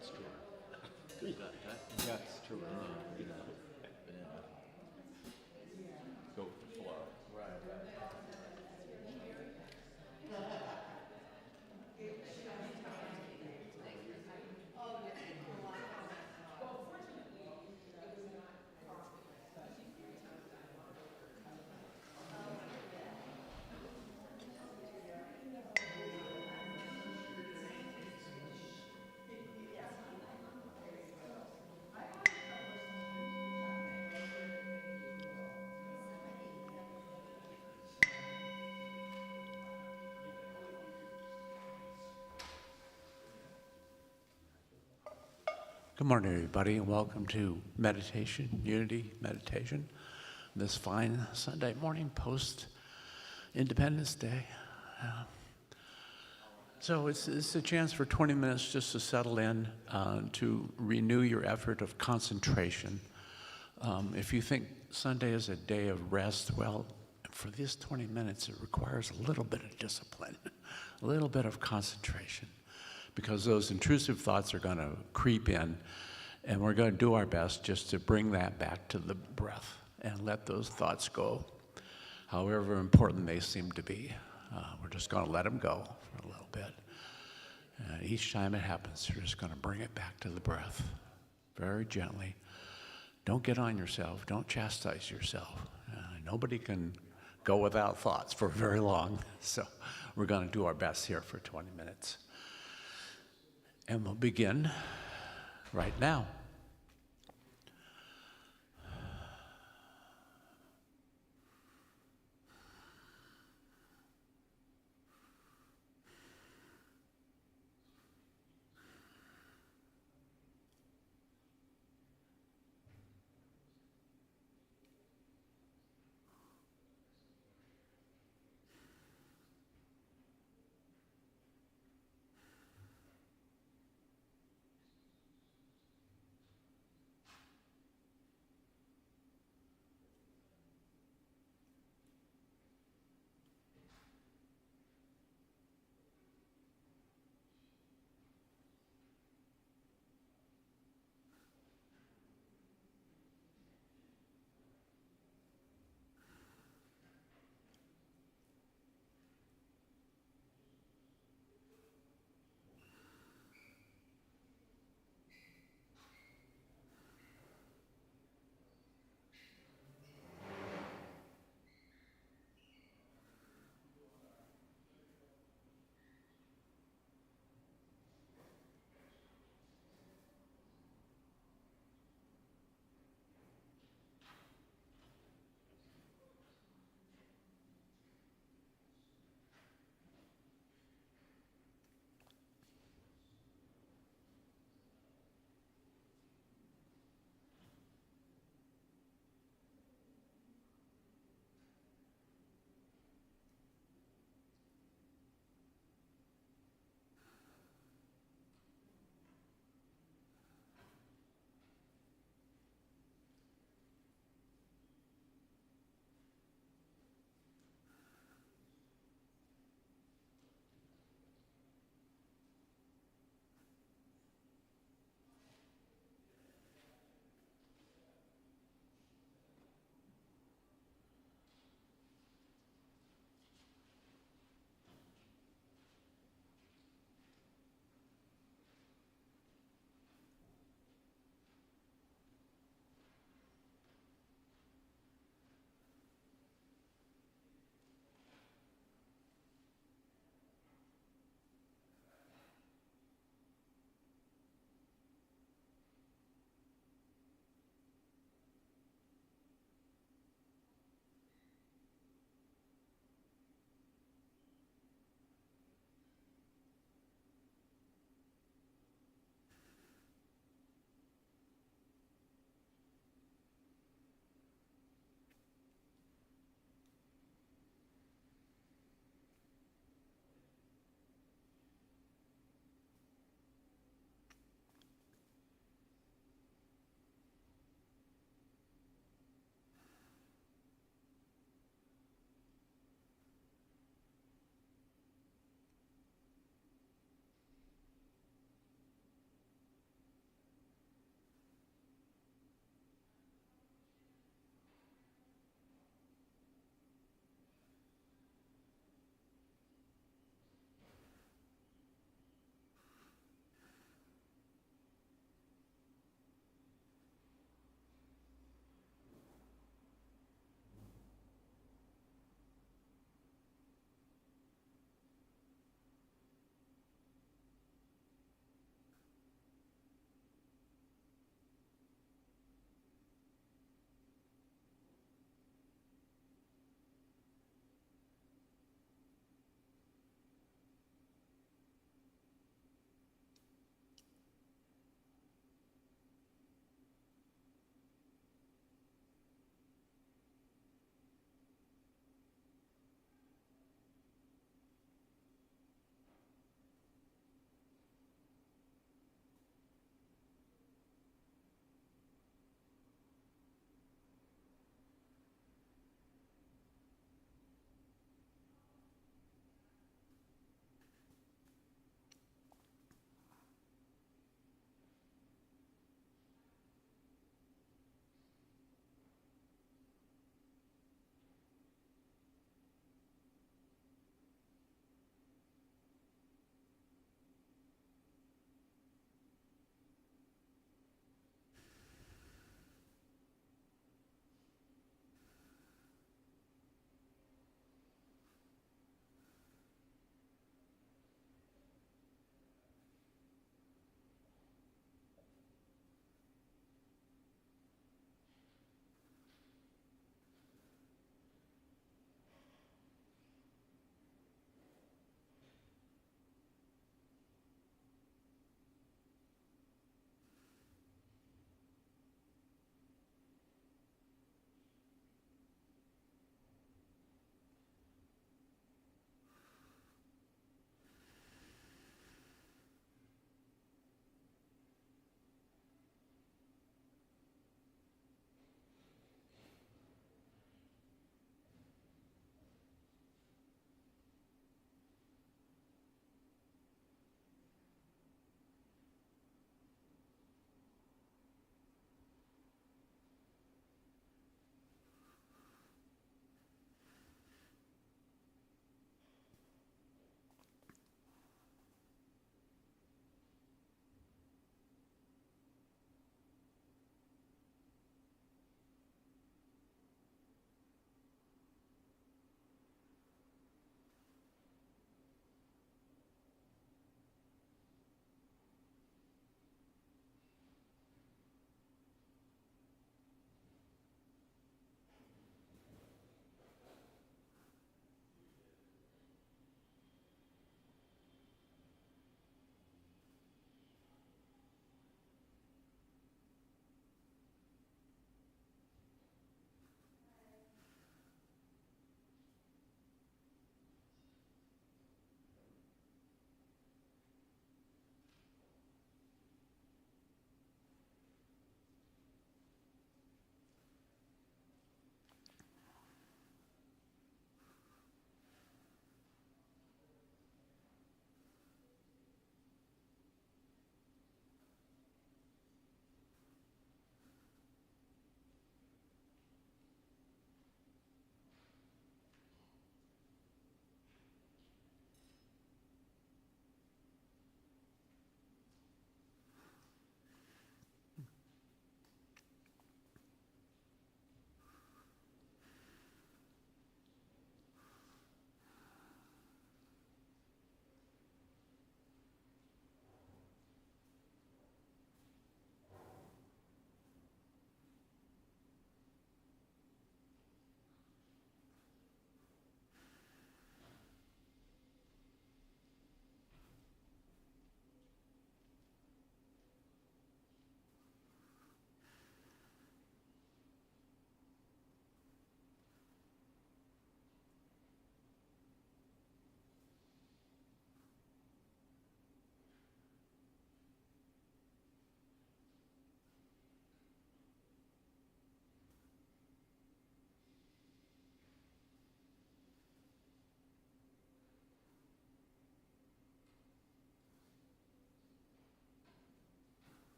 Guts tour. You got guts tour. You know, yeah. Go with the flow. Good morning, everybody, and welcome to Meditation, Unity Meditation, this fine Sunday morning post-Independence Day. So it's a chance for 20 minutes just to settle in, to renew your effort of concentration. If you think Sunday is a day of rest, well, for these 20 minutes, it requires a little bit of discipline, a little bit of concentration, because those intrusive thoughts are going to creep in, and we're going to do our best just to bring that back to the breath and let those thoughts go, however important they seem to be. We're just going to let them go for a little bit. Each time it happens, you're just going to bring it back to the breath very gently. Don't get on yourself. Don't chastise yourself. Nobody can go without thoughts for very long, so we're going to do our best here for 20 minutes. And we'll begin right now.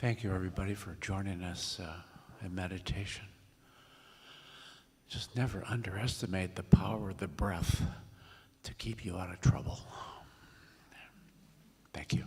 Thank you, everybody, for joining us in meditation. Just never underestimate the power of the breath to keep you out of trouble. Thank you.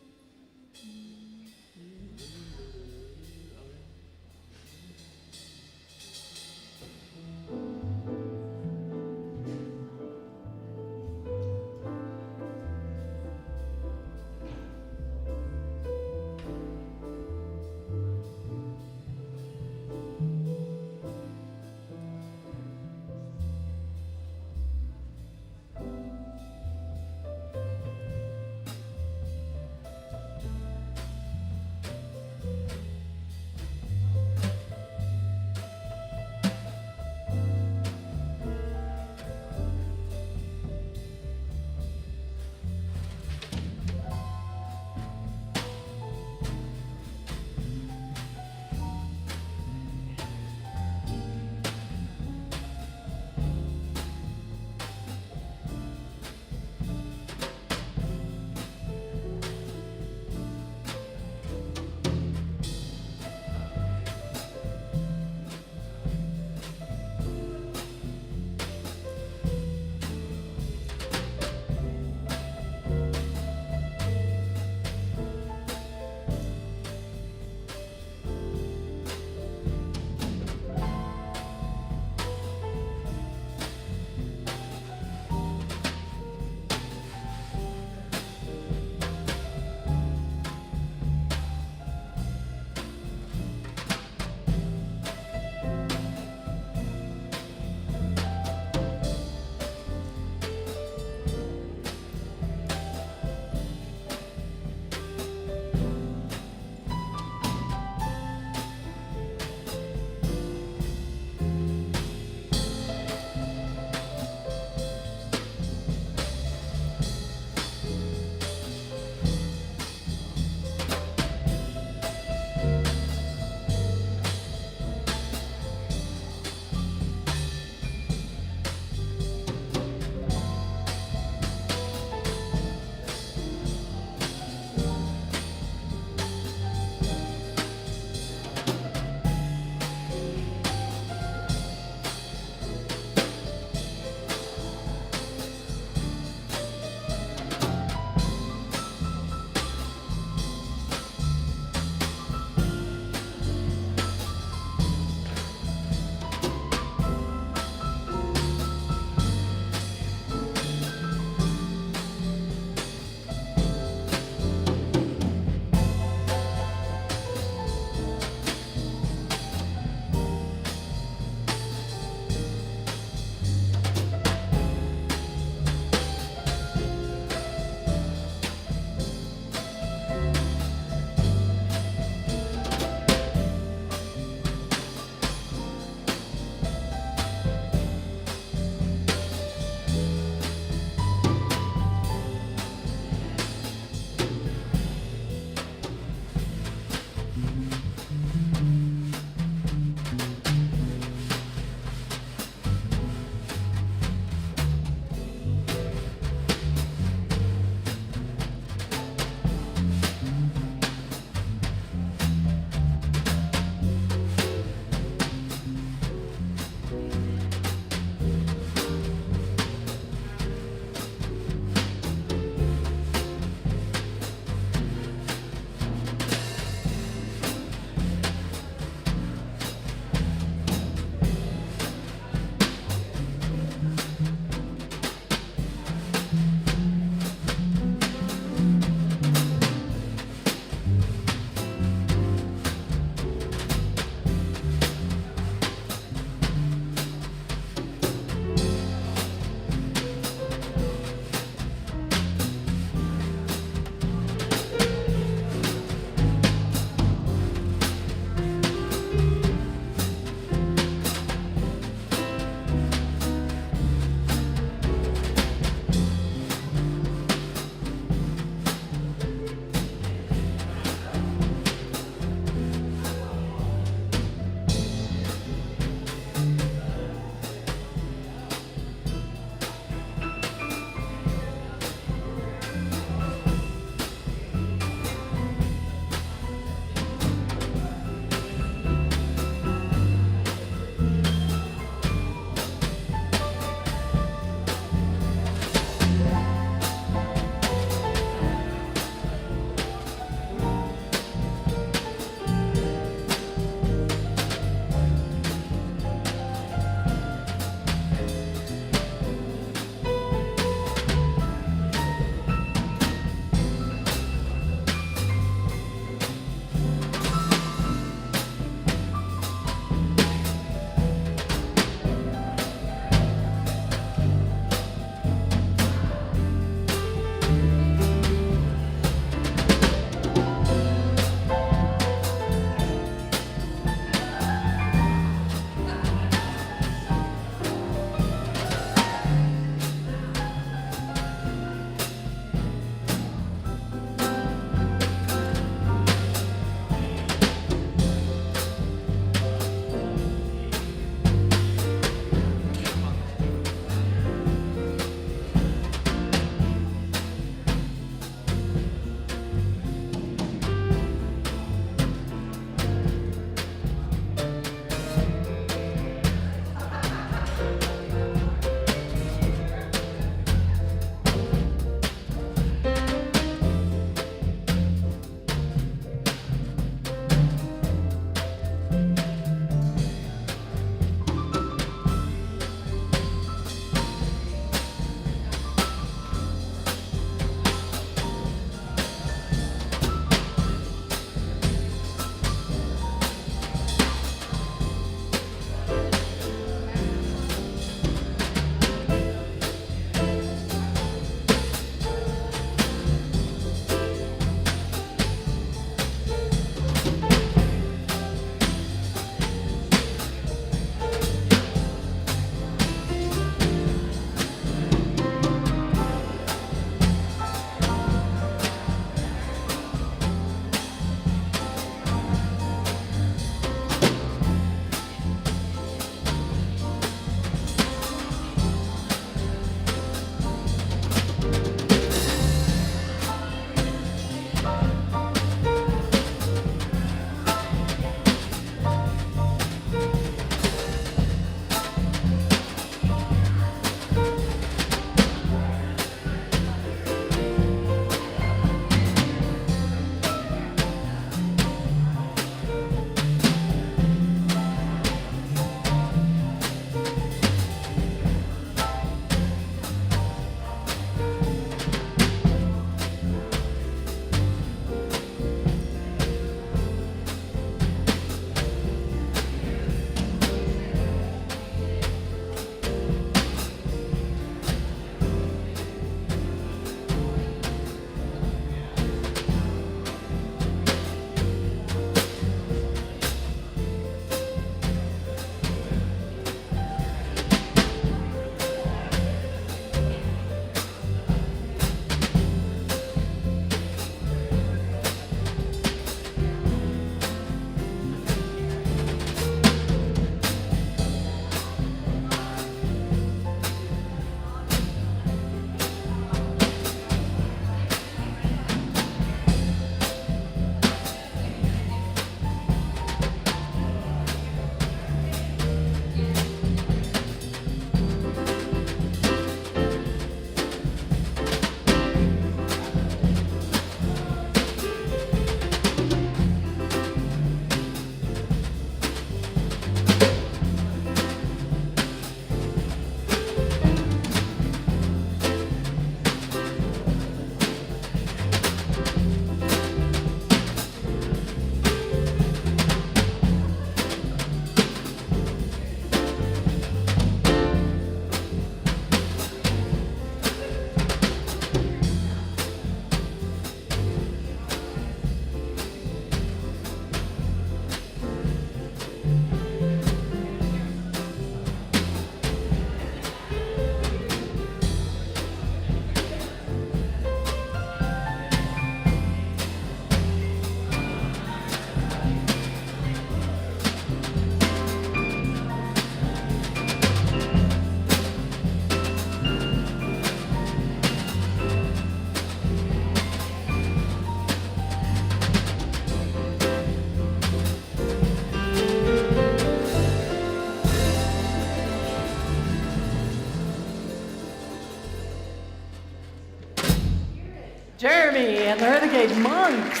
Jeremy and the Renegade Monks.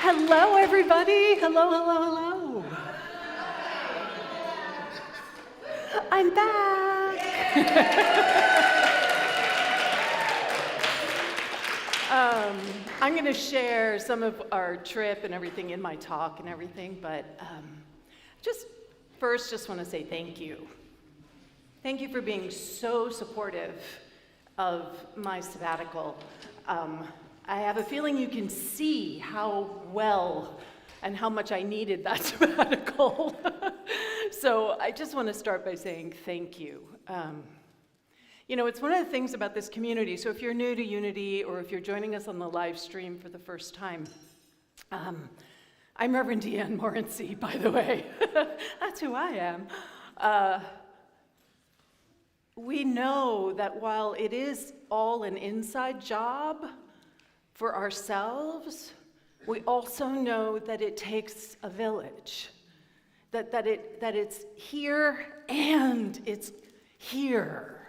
Hello, everybody. Hello, hello, hello. I'm back. I'm going to share some of our trip and everything in my talk and everything, but just want to say thank you. Thank you for being so supportive of my sabbatical. I have a feeling you can see how well and how much I needed that sabbatical. So I just want to start by saying thank you. It's one of the things about this community. So if you're new to Unity or if you're joining us on the live stream for the first time, I'm Reverend Deanne Morency, by the way. That's who I am. We know that while it is all an inside job for ourselves, we also know that it takes a village, that it's here and it's here.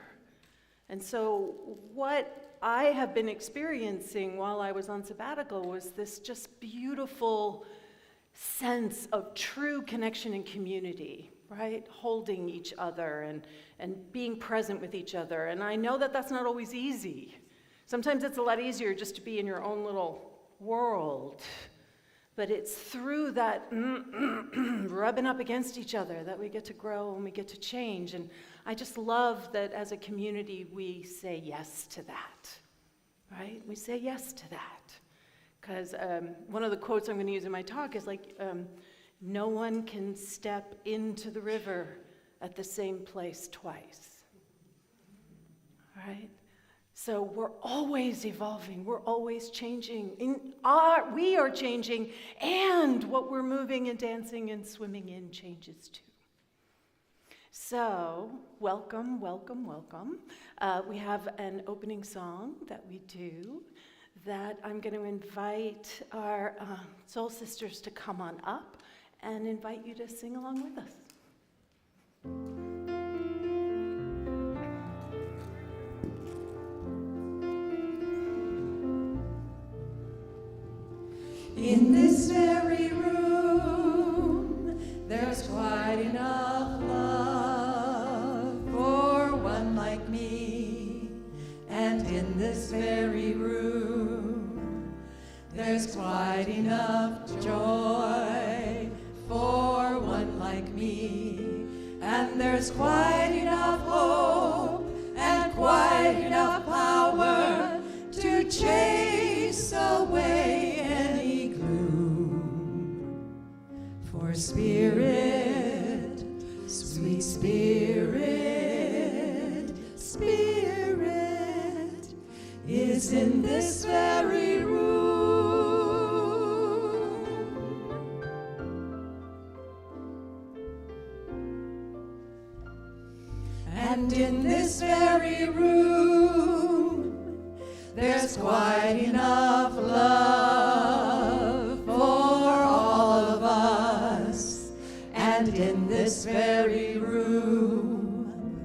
And so what I have been experiencing while I was on sabbatical was this just beautiful sense of true connection and community, right? Holding each other and being present with each other. And I know that that's not always easy. Sometimes it's a lot easier just to be in your own little world. But it's through that rubbing up against each other that we get to grow and we get to change. And I just love that as a community we say yes to that, right? We say yes to that. Because one of the quotes I'm going to use in my talk is like, no one can step into the river at the same place twice, right? So we're always evolving, we're always changing. We are changing, and what we're moving and dancing and swimming in changes too. So, welcome, welcome, welcome. We have an opening song that we do that I'm going to invite our soul sisters to come on up and invite you to sing along with us. In this very room, there's quite enough love for one like me. And in this very room, there's quite enough joy for one like me. And there's quite enough hope and quite enough power to chase away any gloom. For Spirit, sweet Spirit, Spirit is in this very room. And in this very room, there's quite enough love for all of us. And in this very room,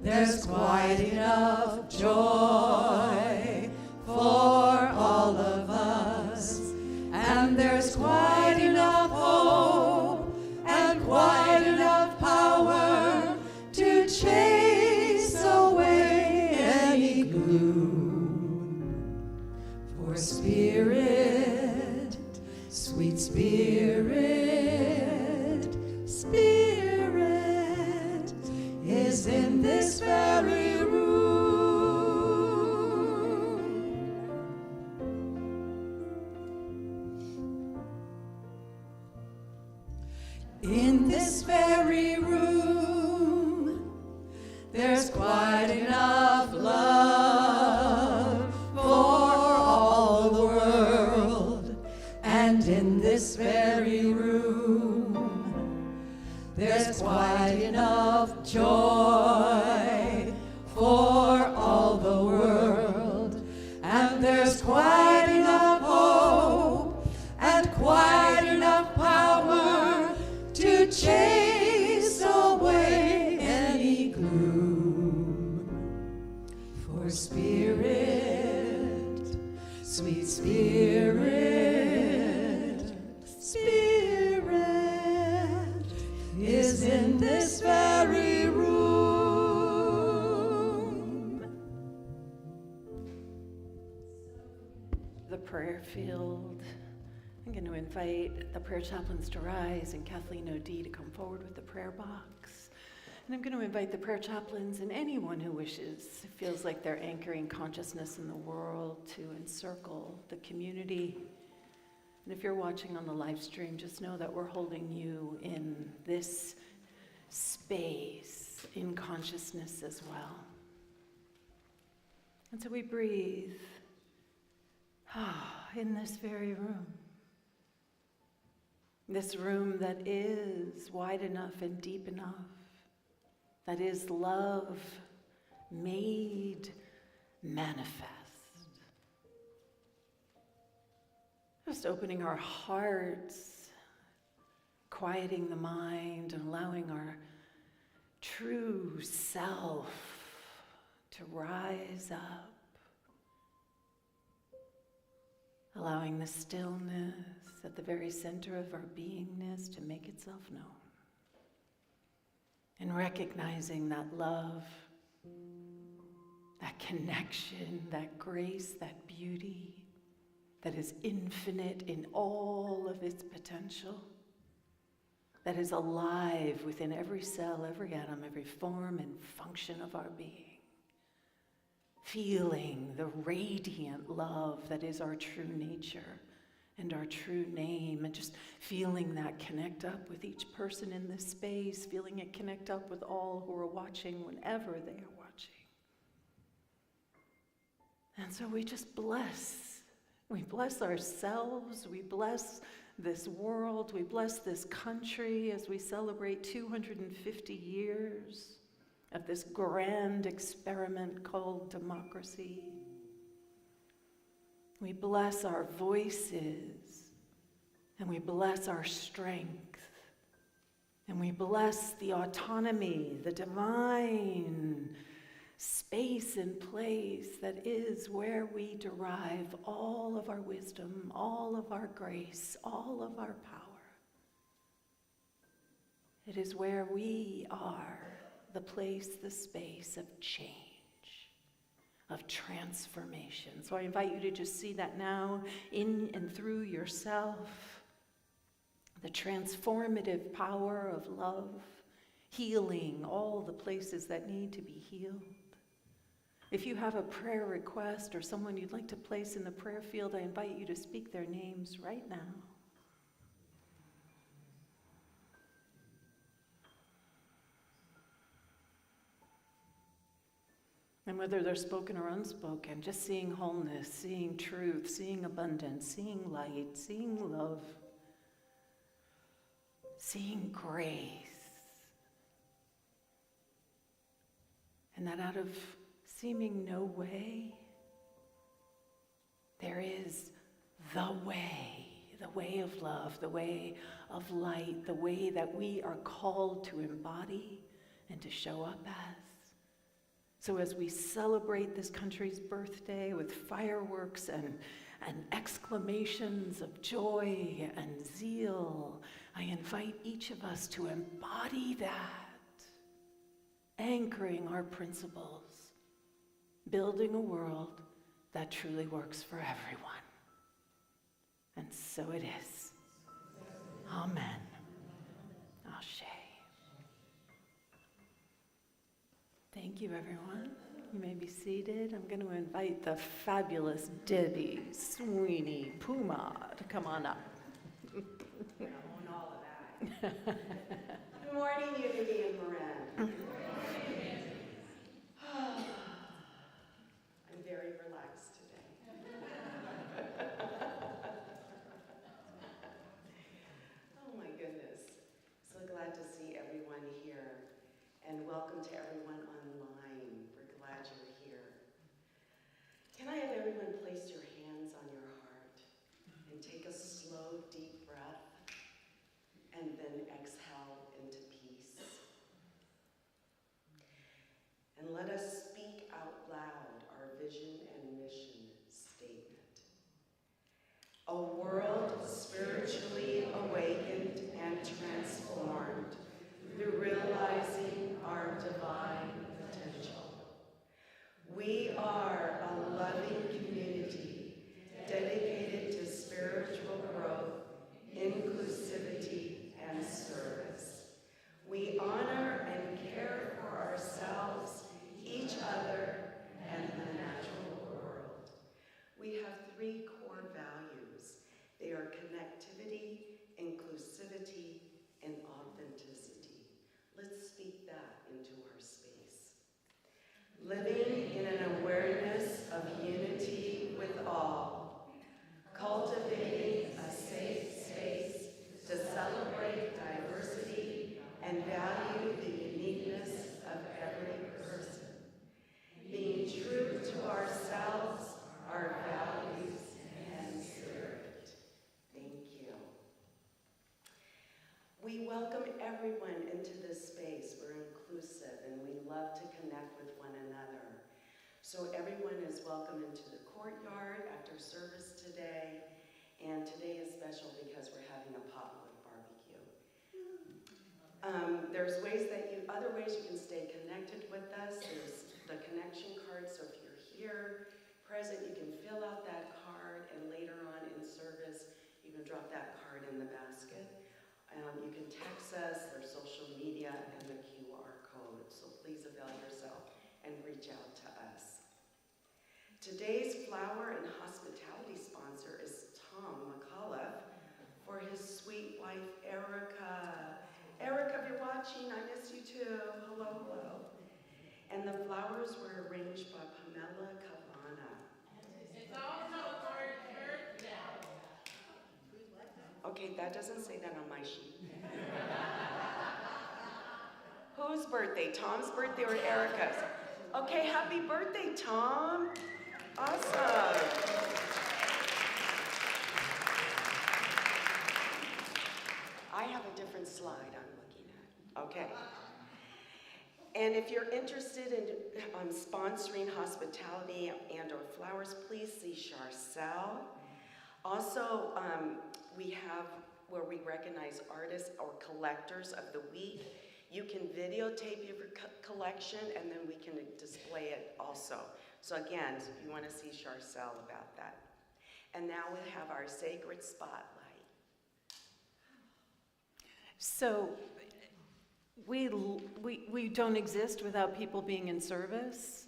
there's quite enough joy for all of us. And there's quite enough hope and quite enough power to chase away any gloom. For Spirit, sweet Spirit, Spirit is in this very room. In this very room, there's quite enough love for all the world. And in this very room, there's quite enough joy for all the world. And there's quite enough hope and quite enough power to chase away any gloom. For prayer field. I'm going to invite the prayer chaplains to rise and Kathleen O'D to come forward with the prayer box. And I'm going to invite the prayer chaplains and anyone who wishes, feels like they're anchoring consciousness in the world, to encircle the community. And if you're watching on the live stream, just know that we're holding you in this space, in consciousness as well. And so we breathe in this very room. This room that is wide enough and deep enough, that is love made manifest. Just opening our hearts, quieting the mind, and allowing our true self to rise up. Allowing the stillness at the very center of our beingness to make itself known. And recognizing that love, that connection, that grace, that beauty that is infinite in all of its potential, that is alive within every cell, every atom, every form and function of our being. Feeling the radiant love that is our true nature and our true name, and just feeling that connect up with each person in this space, feeling it connect up with all who are watching whenever they are watching. And so we just bless. We bless ourselves, we bless this world, we bless this country as we celebrate 250 years of this grand experiment called democracy. We bless our voices, and we bless our strength, and we bless the autonomy, the divine space and place that is where we derive all of our wisdom, all of our grace, all of our power. It is where we are the place, the space of change, of transformation. So I invite you to just see that now in and through yourself, the transformative power of love, healing all the places that need to be healed. If you have a prayer request or someone you'd like to place in the prayer field, I invite you to speak their names right now. And whether they're spoken or unspoken, just seeing wholeness, seeing truth, seeing abundance, seeing light, seeing love, seeing grace. And that out of seeming no way, there is the way of love, the way of light, the way that we are called to embody and to show up as. So as we celebrate this country's birthday with fireworks and exclamations of joy and zeal, I invite each of us to embody that, anchoring our principles, building a world that truly works for everyone. And so it is. Amen. Ashe. Thank you, everyone. You may be seated. I'm going to invite the fabulous Debbie Sweeney Puma to come on up. I own all of that. Good morning, Unity and Moran. I'm very relaxed today. Oh my goodness. So glad to see everyone here. And welcome to everyone online. We're glad you're here. Can I have everyone place your hands on your heart and take a slow, deep breath and then exhale into peace. And let us speak out loud our vision and mission statement. A world spiritually awakened and transformed through realizing our divine potential. We are a loving community dedicated to We welcome everyone into this space. We're inclusive and we love to connect with one another. So everyone is welcome into the courtyard after service today. And today is special because we're having a potluck barbecue. There's other ways you can stay connected with us. There's the connection card, so if you're here, present, you can fill out that card, and later on in service, you can drop that card in the basket. You can text us, there's social media, and the QR code, so please avail yourself and reach out to us. Today's flower and hospitality sponsor is Tom McAuliffe for his sweet wife, Erica. Erica, if you're watching, I miss you too. Hello, hello. And the flowers were arranged by Pamela Cabana. It's also Lord's birthday. Okay, that doesn't say that on my sheet. Whose birthday? Tom's birthday or Erica's? Okay, happy birthday, Tom. Awesome. I have a different slide I'm looking at. Okay. And if you're interested in sponsoring hospitality and or flowers, please see Charcel. Also, we have where we recognize artists or collectors of the week. You can videotape your collection and then we can display it also. So again, if you want to see Charcel about that. And now we have our sacred spotlight. So we don't exist without people being in service.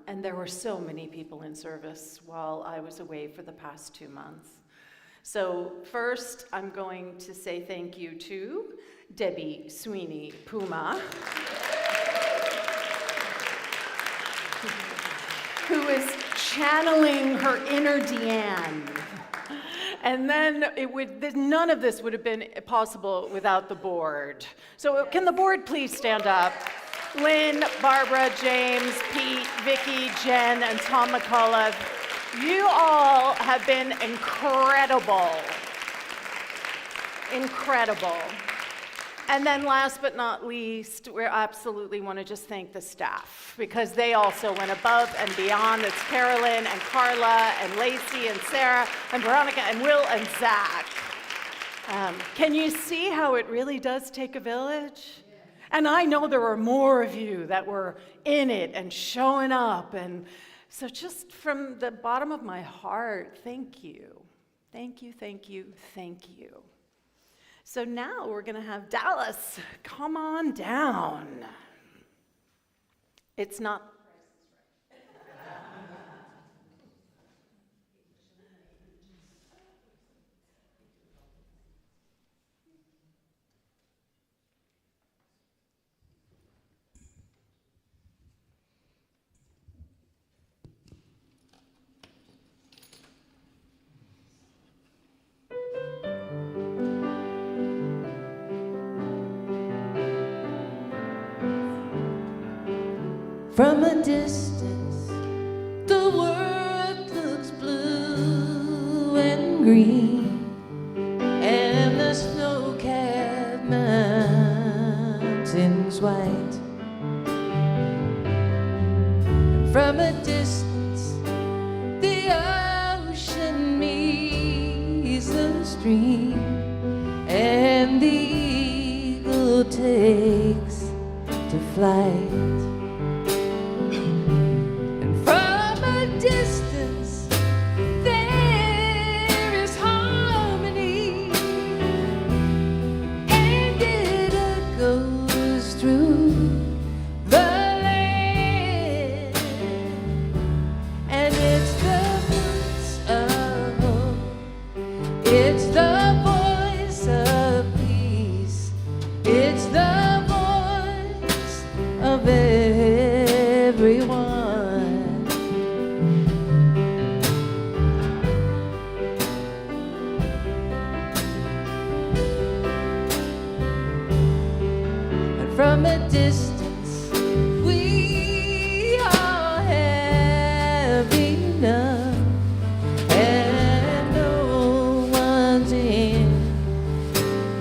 And there were so many people in service while I was away for the past 2 months. So first, I'm going to say thank you to Debbie Sweeney Puma, who is channeling her inner Deanne. And then none of this would have been possible without the board. So can the board please stand up? Lynn, Barbara, James, Pete, Vicki, Jen, and Tom McAuliffe, you all have been incredible. Incredible. And then last but not least, we absolutely want to just thank the staff because they also went above and beyond. It's Carolyn and Carla and Lacey and Sarah and Veronica and Will and Zach. Can you see how it really does take a village? And I know there were more of you that were in it and showing up. And so just from the bottom of my heart, thank you. Thank you, thank you, thank you. So now we're going to have Dallas come on down. It's not. From a distance, the world looks blue and green, and the snow-capped mountains white. From a distance, the ocean meets the stream, and the eagle takes to flight. Distance, there is harmony, and it goes through the land, and it's the voice of hope, it's the voice of peace, it's the voice of everyone. From a distance, we all have enough, and no one's in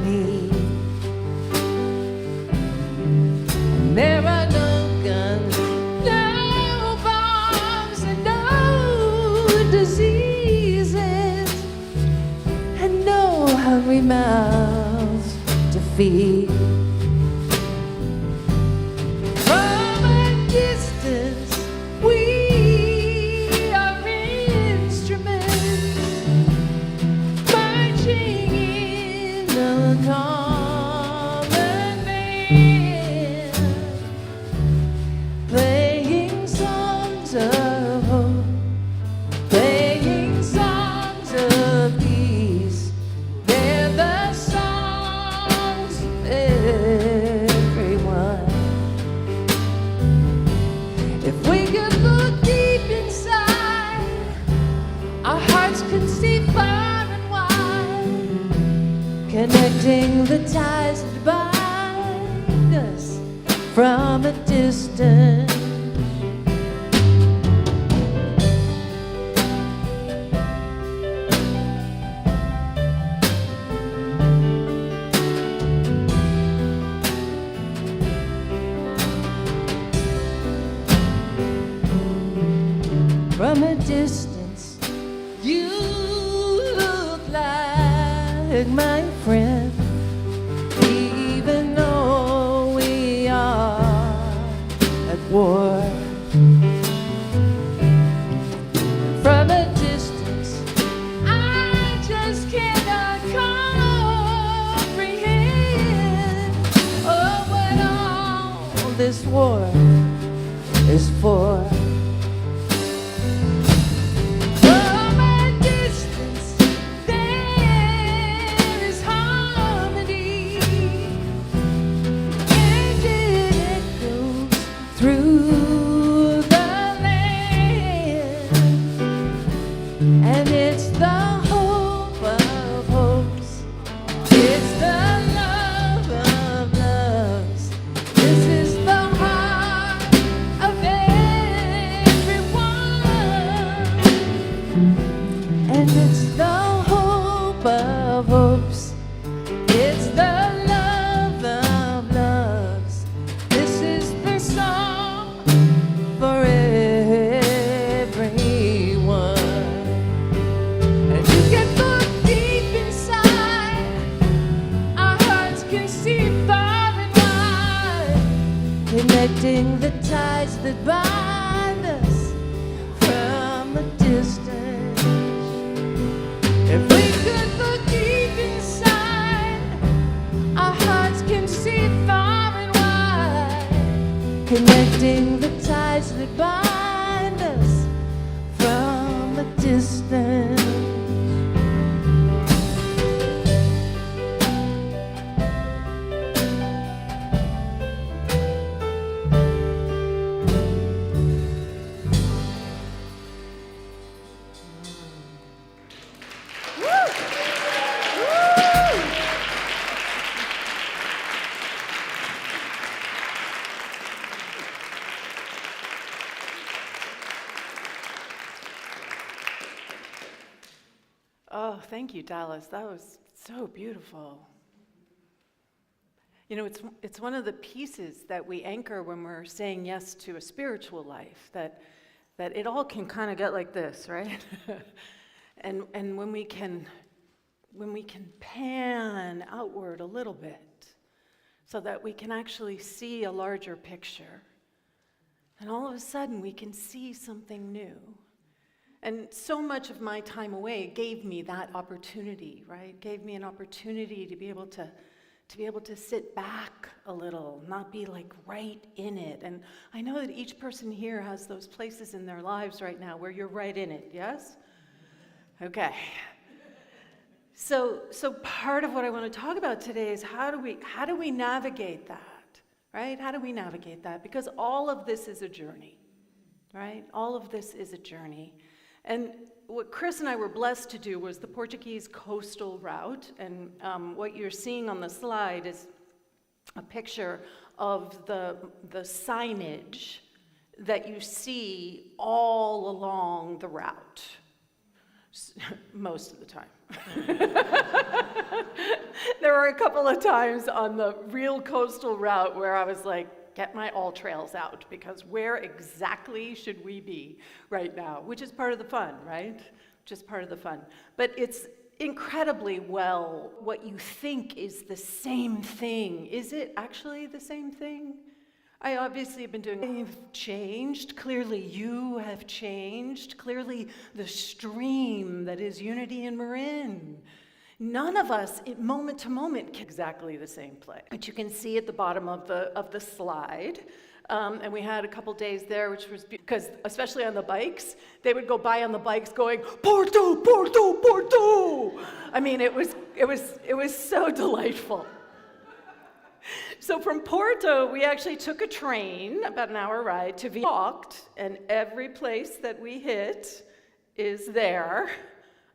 need. hungry mouths to feed. From a distance, we are instruments marching in a common band, playing songs of hope, playing songs of peace. They're the songs of everyone. If we could look deep inside, our hearts could see far and wide, connecting the ties that bind us from a distance. From a distance, you look like my friend, even though we are at war. From a distance, I just cannot comprehend what all this war is for. From a distance, there is harmony, and it echoes through the land, and it's the hope of hopes, it's the love of loves. This is the heart of everyone, and it's the hope of hopes, it's the love of loves. This is the song for everyone. And you can look deep inside, our hearts can see far and wide, connecting the ties that bind us from a distance. If we could look deep inside, our hearts can see far and wide, connecting the ties that bind us from a distance. Oh, thank you, Dallas. That was so beautiful. You know, it's one of the pieces that we anchor when we're saying yes to a spiritual life, that it all can kind of get like this, right? and when we can pan outward a little bit so that we can actually see a larger picture, and all of a sudden we can see something new. And so much of my time away gave me that opportunity, right? Gave me an opportunity to be able to sit back a little, not be like right in it. And I know that each person here has those places in their lives right now where you're right in it, yes? Okay. So part of what I want to talk about today is how do we navigate that, right? How do we navigate that? Because all of this is a journey, right? All of this is a journey. And what Chris and I were blessed to do was the Portuguese coastal route, and what you're seeing on the slide is a picture of the signage that you see all along the route, most of the time. There were a couple of times on the real coastal route where I was like, get my all trails out, because where exactly should we be right now? Which is part of the fun, right? Just part of the fun. But incredibly well what you think is the same thing. Is it actually the same thing? I obviously have been doing, I've changed. Clearly you have changed. Clearly the stream that is Unity in Marin. None of us, moment to moment, exactly the same place. But you can see at the bottom of the slide, and we had a couple days there, which was because, especially on the bikes, they would go by on the bikes going, Porto, Porto, Porto. I mean, it was so delightful. So from Porto, we actually took a train, about an hour ride, to walked, and every place that we hit is there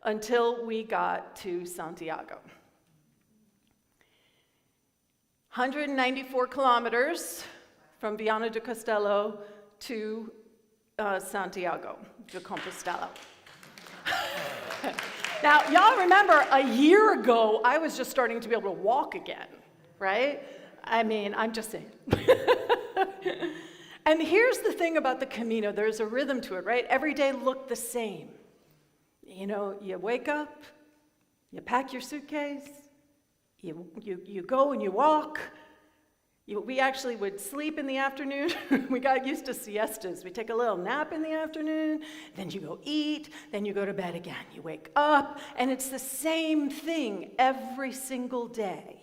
until we got to Santiago. 194 kilometers from Viana do Castelo to Santiago de Compostela. Now, y'all remember a year ago, I was just starting to be able to walk again, right? I mean, I'm just saying. And here's the thing about the Camino, there's a rhythm to it, right? Every day looked the same. You know, you wake up, you pack your suitcase, you go and you walk. We actually would sleep in the afternoon. We got used to siestas. We take a little nap in the afternoon, then you go eat, then you go to bed again. You wake up, and it's the same thing every single day.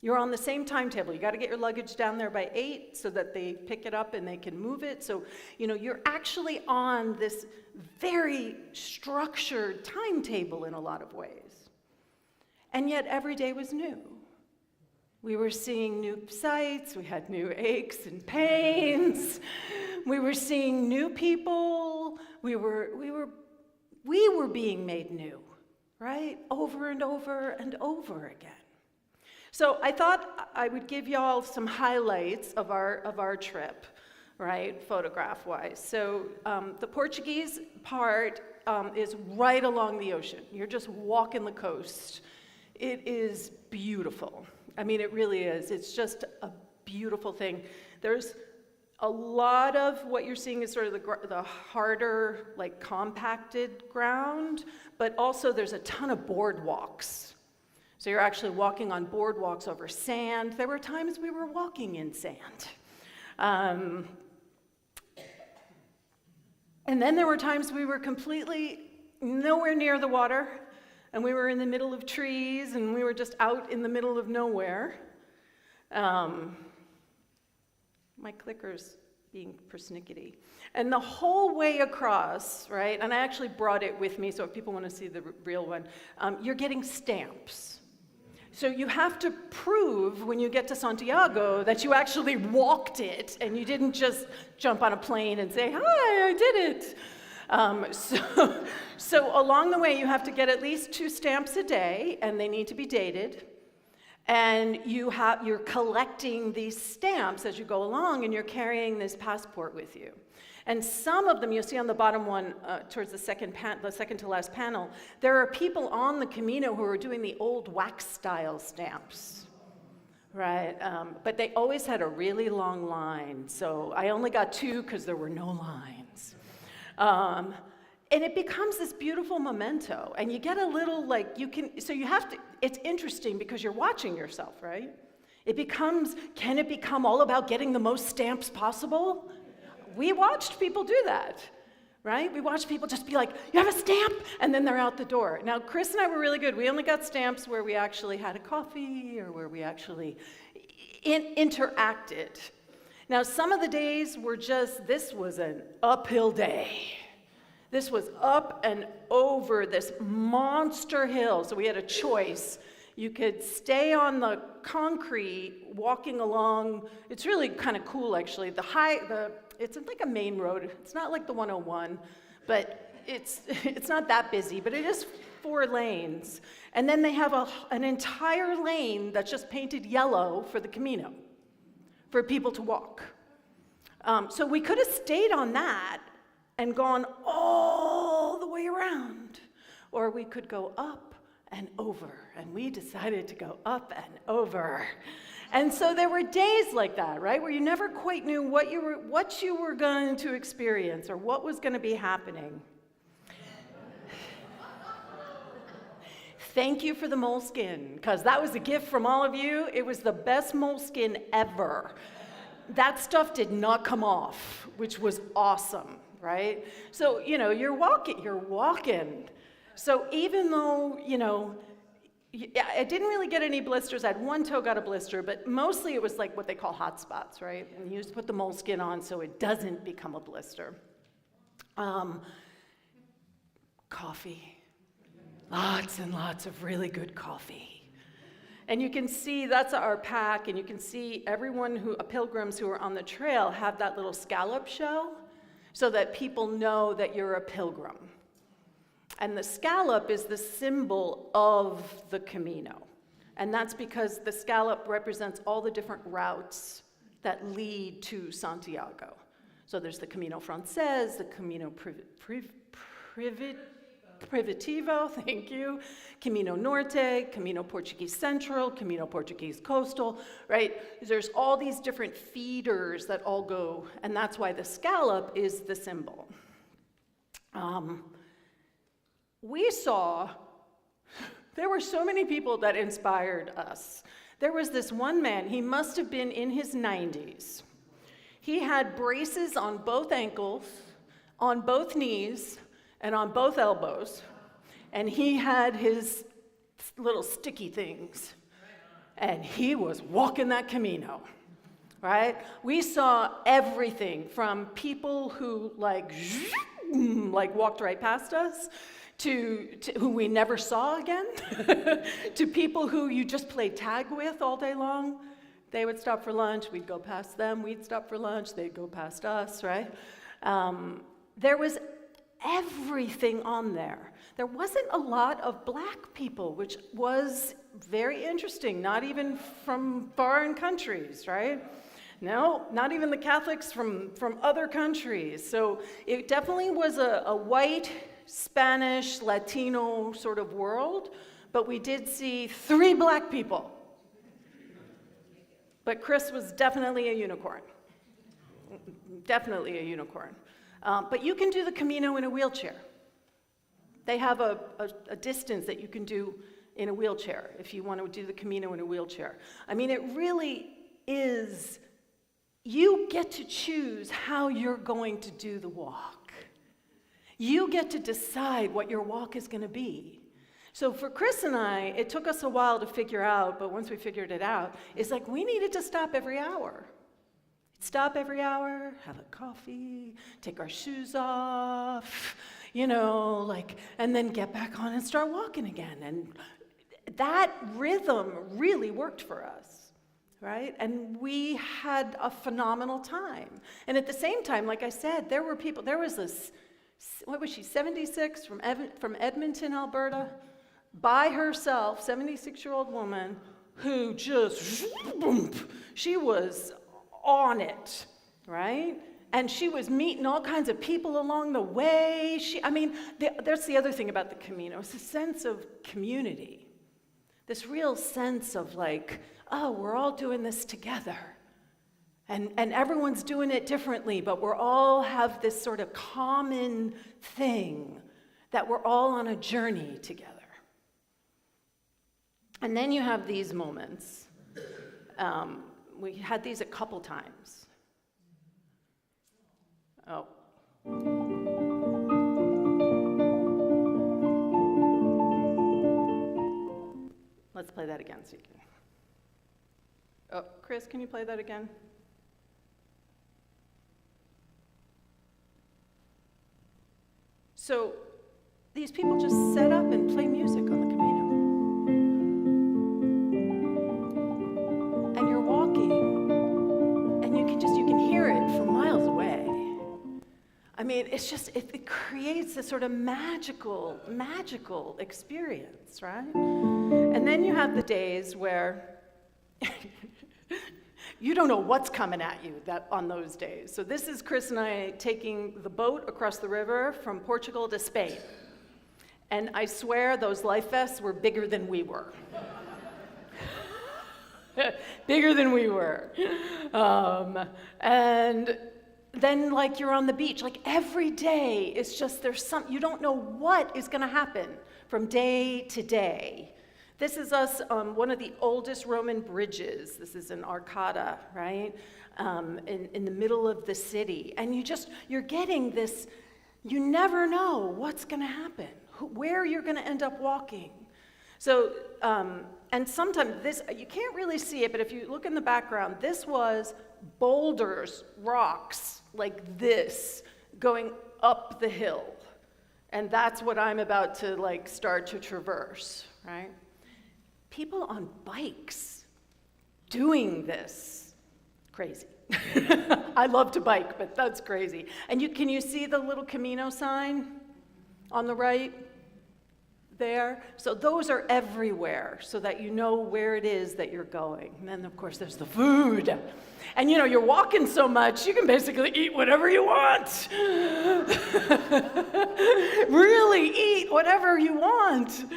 You're on the same timetable. You got to get your luggage down there by 8 so that they pick it up and they can move it. So, you know, you're actually on this very structured timetable in a lot of ways. And yet every day was new. We were seeing new sights, we had new aches and pains, we were seeing new people, we were being made new, right? Over and over and over again. So I thought I would give y'all some highlights of our trip, right, photograph-wise. So the Portuguese part is right along the ocean. You're just walking the coast. It is beautiful. I mean, it really is. It's just a beautiful thing. There's a lot of what you're seeing is sort of the harder, like compacted ground, but also there's a ton of boardwalks. So you're actually walking on boardwalks over sand. There were times we were walking in sand. And then there were times we were completely nowhere near the water, and we were in the middle of trees, and we were just out in the middle of nowhere. My clicker's being persnickety. And the whole way across, right, and I actually brought it with me, so if people want to see the real one, you're getting stamps. So you have to prove when you get to Santiago that you actually walked it, and you didn't just jump on a plane and say, hi, I did it. So along the way, you have to get at least 2 stamps a day, and they need to be dated. And you're collecting these stamps as you go along, and you're carrying this passport with you. And some of them, you'll see on the bottom one, towards the second to last panel, there are people on the Camino who are doing the old wax-style stamps, right? But they always had a really long line, so I only got 2 because there were no lines. And it becomes this beautiful memento, and you get a little, like, it's interesting because you're watching yourself, right? Can it become all about getting the most stamps possible? We watched people do that, right? We watched people just be like, you have a stamp? And then they're out the door. Now, Chris and I were really good. We only got stamps where we actually had a coffee or where we actually interacted. Now, some of the days were this was an uphill day. This was up and over this monster hill, so we had a choice. You could stay on the concrete, walking along. It's really kind of cool, actually. It's like a main road. It's not like the 101, but it's not that busy, but it is 4 lanes. And then they have an entire lane that's just painted yellow for the Camino, for people to walk. So we could have stayed on that and gone all the way around, or we could go up and over, and we decided to go up and over. And so there were days like that, right, where you never quite knew what you were going to experience or what was going to be happening. Thank you for the moleskin, because that was a gift from all of you. It was the best moleskin ever. That stuff did not come off, which was awesome, right? So, you're walking. So even though, I didn't really get any blisters. I had one toe got a blister, but mostly it was like what they call hot spots, right? And you just put the moleskin on so it doesn't become a blister. Coffee. Lots and lots of really good coffee. And you can see that's our pack, and you can see pilgrims who are on the trail have that little scallop shell so that people know that you're a pilgrim. And the scallop is the symbol of the Camino. And that's because the scallop represents all the different routes that lead to Santiago. So there's the Camino Frances, the Camino Privativo, thank you, Camino Norte, Camino Portuguese Central, Camino Portuguese Coastal, right? There's all these different feeders that all go, and that's why the scallop is the symbol. We saw, there were so many people that inspired us. There was this one man, he must have been in his 90s. He had braces on both ankles, on both knees, and on both elbows, and he had his little sticky things, and he was walking that Camino, right? We saw everything from people who like walked right past us, to who we never saw again, to people who you just played tag with all day long. They would stop for lunch, we'd go past them, we'd stop for lunch, they'd go past us, right? There was everything on there. There wasn't a lot of black people, which was very interesting, not even from foreign countries, right? No, not even the Catholics from other countries. So it definitely was a white, Spanish, Latino sort of world, but we did see 3 black people. But Chris was definitely a unicorn. Definitely a unicorn. But you can do the Camino in a wheelchair. They have a distance that you can do in a wheelchair if you want to do the Camino in a wheelchair. I mean, it really is, you get to choose how you're going to do the walk. You get to decide what your walk is going to be. So for Chris and I, it took us a while to figure out, but once we figured it out, it's like we needed to stop every hour. Stop every hour, have a coffee, take our shoes off, and then get back on and start walking again. And that rhythm really worked for us, right? And we had a phenomenal time. And at the same time, like I said, there was this, 76 from Edmonton, Alberta, by herself, 76-year-old woman who just, she was on it, right? And she was meeting all kinds of people along the way. That's the other thing about the Camino. It's a sense of community. This real sense of like, oh, we're all doing this together. And everyone's doing it differently, but we're all have this sort of common thing that we're all on a journey together. And then you have these moments. We had these a couple times. Oh. Let's play that again so you can. Oh, Chris, can you play that again? So these people just set up and play music on the Camino. And you're walking, and you can hear it from miles away. I mean, it's just, it creates this sort of magical experience, right? And then you have the days where you don't know what's coming at you on those days. So this is Chris and I taking the boat across the river from Portugal to Spain. And I swear those life vests were bigger than we were. Bigger than we were. And then like you're on the beach, like every day it's just you don't know what is gonna happen from day to day. This is us on one of the oldest Roman bridges. This is an arcata, right? In the middle of the city. And you're getting this, you never know what's gonna happen, where you're gonna end up walking. So, and sometimes this, you can't really see it, but if you look in the background, this was boulders, rocks, like this, going up the hill. And that's what I'm about to like start to traverse, right? People on bikes doing this, crazy. I love to bike, but that's crazy. And can you see the little Camino sign on the right there? So those are everywhere so that you know where it is that you're going. And then of course there's the food. And you know, you're walking so much, you can basically eat whatever you want. Really eat whatever you want.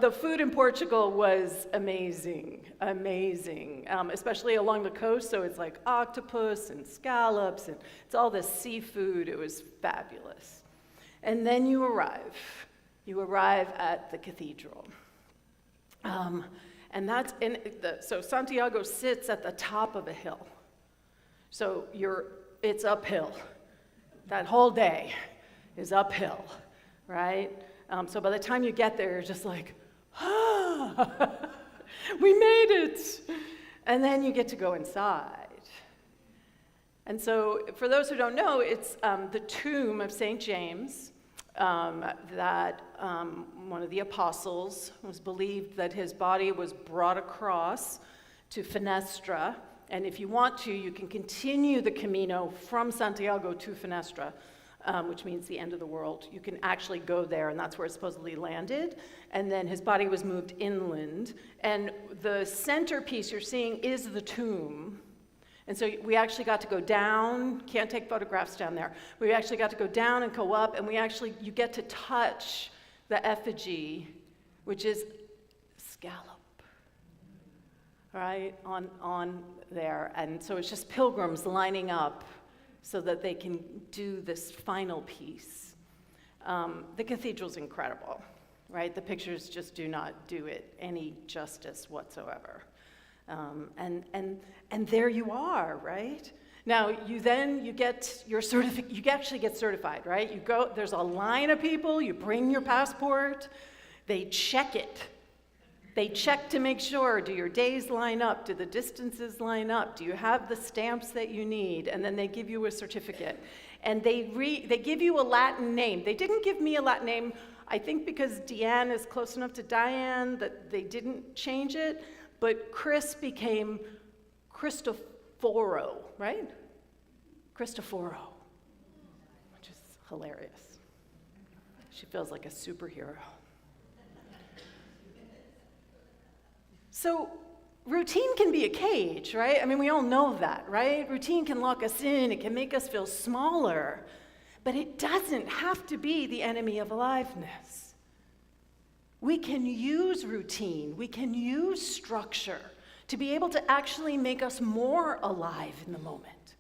The food in Portugal was amazing, especially along the coast. So it's like octopus and scallops, and it's all this seafood. It was fabulous. And then you arrive at the cathedral. And that's so Santiago sits at the top of a hill. So it's uphill. That whole day is uphill, right? So by the time you get there, you're just like, we made it. And then you get to go inside. And so for those who don't know, it's the tomb of St. James. That one of the apostles was believed that his body was brought across to Finestra. And if you want to, you can continue the Camino from Santiago to Finestra, which means the end of the world. You can actually go there, and that's where it supposedly landed. And then his body was moved inland. And the centerpiece you're seeing is the tomb. And so we actually got to go down, can't take photographs down there. We actually got to go down and go up, and you get to touch the effigy, which is scallop, right, on there. And so it's just pilgrims lining up so that they can do this final piece. The cathedral's incredible, right? The pictures just do not do it any justice whatsoever. And there you are, right? Now, you get your you actually get certified, right? You go, there's a line of people, you bring your passport, they check it. They check to make sure, do your days line up? Do the distances line up? Do you have the stamps that you need? And then they give you a certificate. And they give you a Latin name. They didn't give me a Latin name, I think because Deanne is close enough to Diane that they didn't change it. But Chris became Cristoforo, right? Cristoforo, which is hilarious. She feels like a superhero. So routine can be a cage, right? I mean, we all know that, right? Routine can lock us in, it can make us feel smaller, but it doesn't have to be the enemy of aliveness. We can use routine, we can use structure to be able to actually make us more alive in the moment.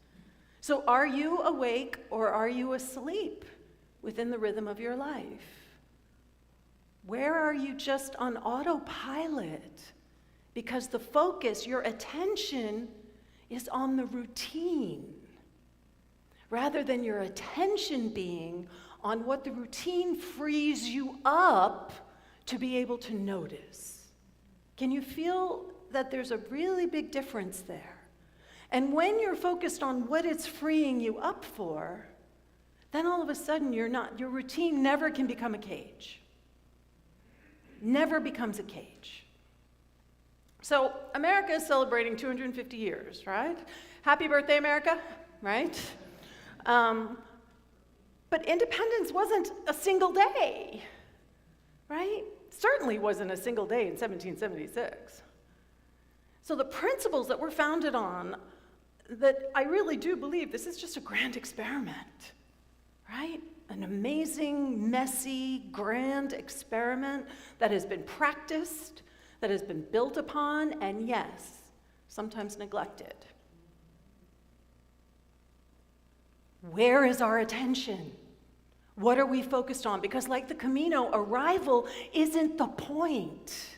So are you awake or are you asleep within the rhythm of your life? Where are you just on autopilot? Because the focus, your attention, is on the routine, rather than your attention being on what the routine frees you up to be able to notice. Can you feel that there's a really big difference there? And when you're focused on what it's freeing you up for, then all of a sudden your routine never can become a cage. Never becomes a cage. So America is celebrating 250 years, right? Happy birthday, America, right? But independence wasn't a single day, right? Certainly wasn't a single day in 1776. So the principles that we're founded on, that I really do believe this is just a grand experiment, right? An amazing, messy, grand experiment that has been practiced, that has been built upon, and yes, sometimes neglected. Where is our attention? What are we focused on? Because like the Camino, arrival isn't the point.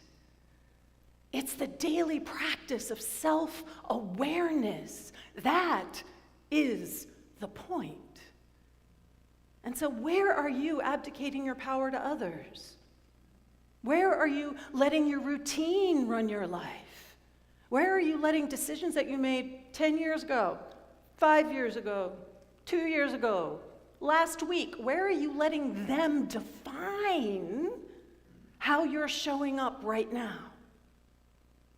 It's the daily practice of self-awareness. That is the point. And so where are you abdicating your power to others? Where are you letting your routine run your life? Where are you letting decisions that you made 10 years ago, 5 years ago, 2 years ago, last week, where are you letting them define how you're showing up right now?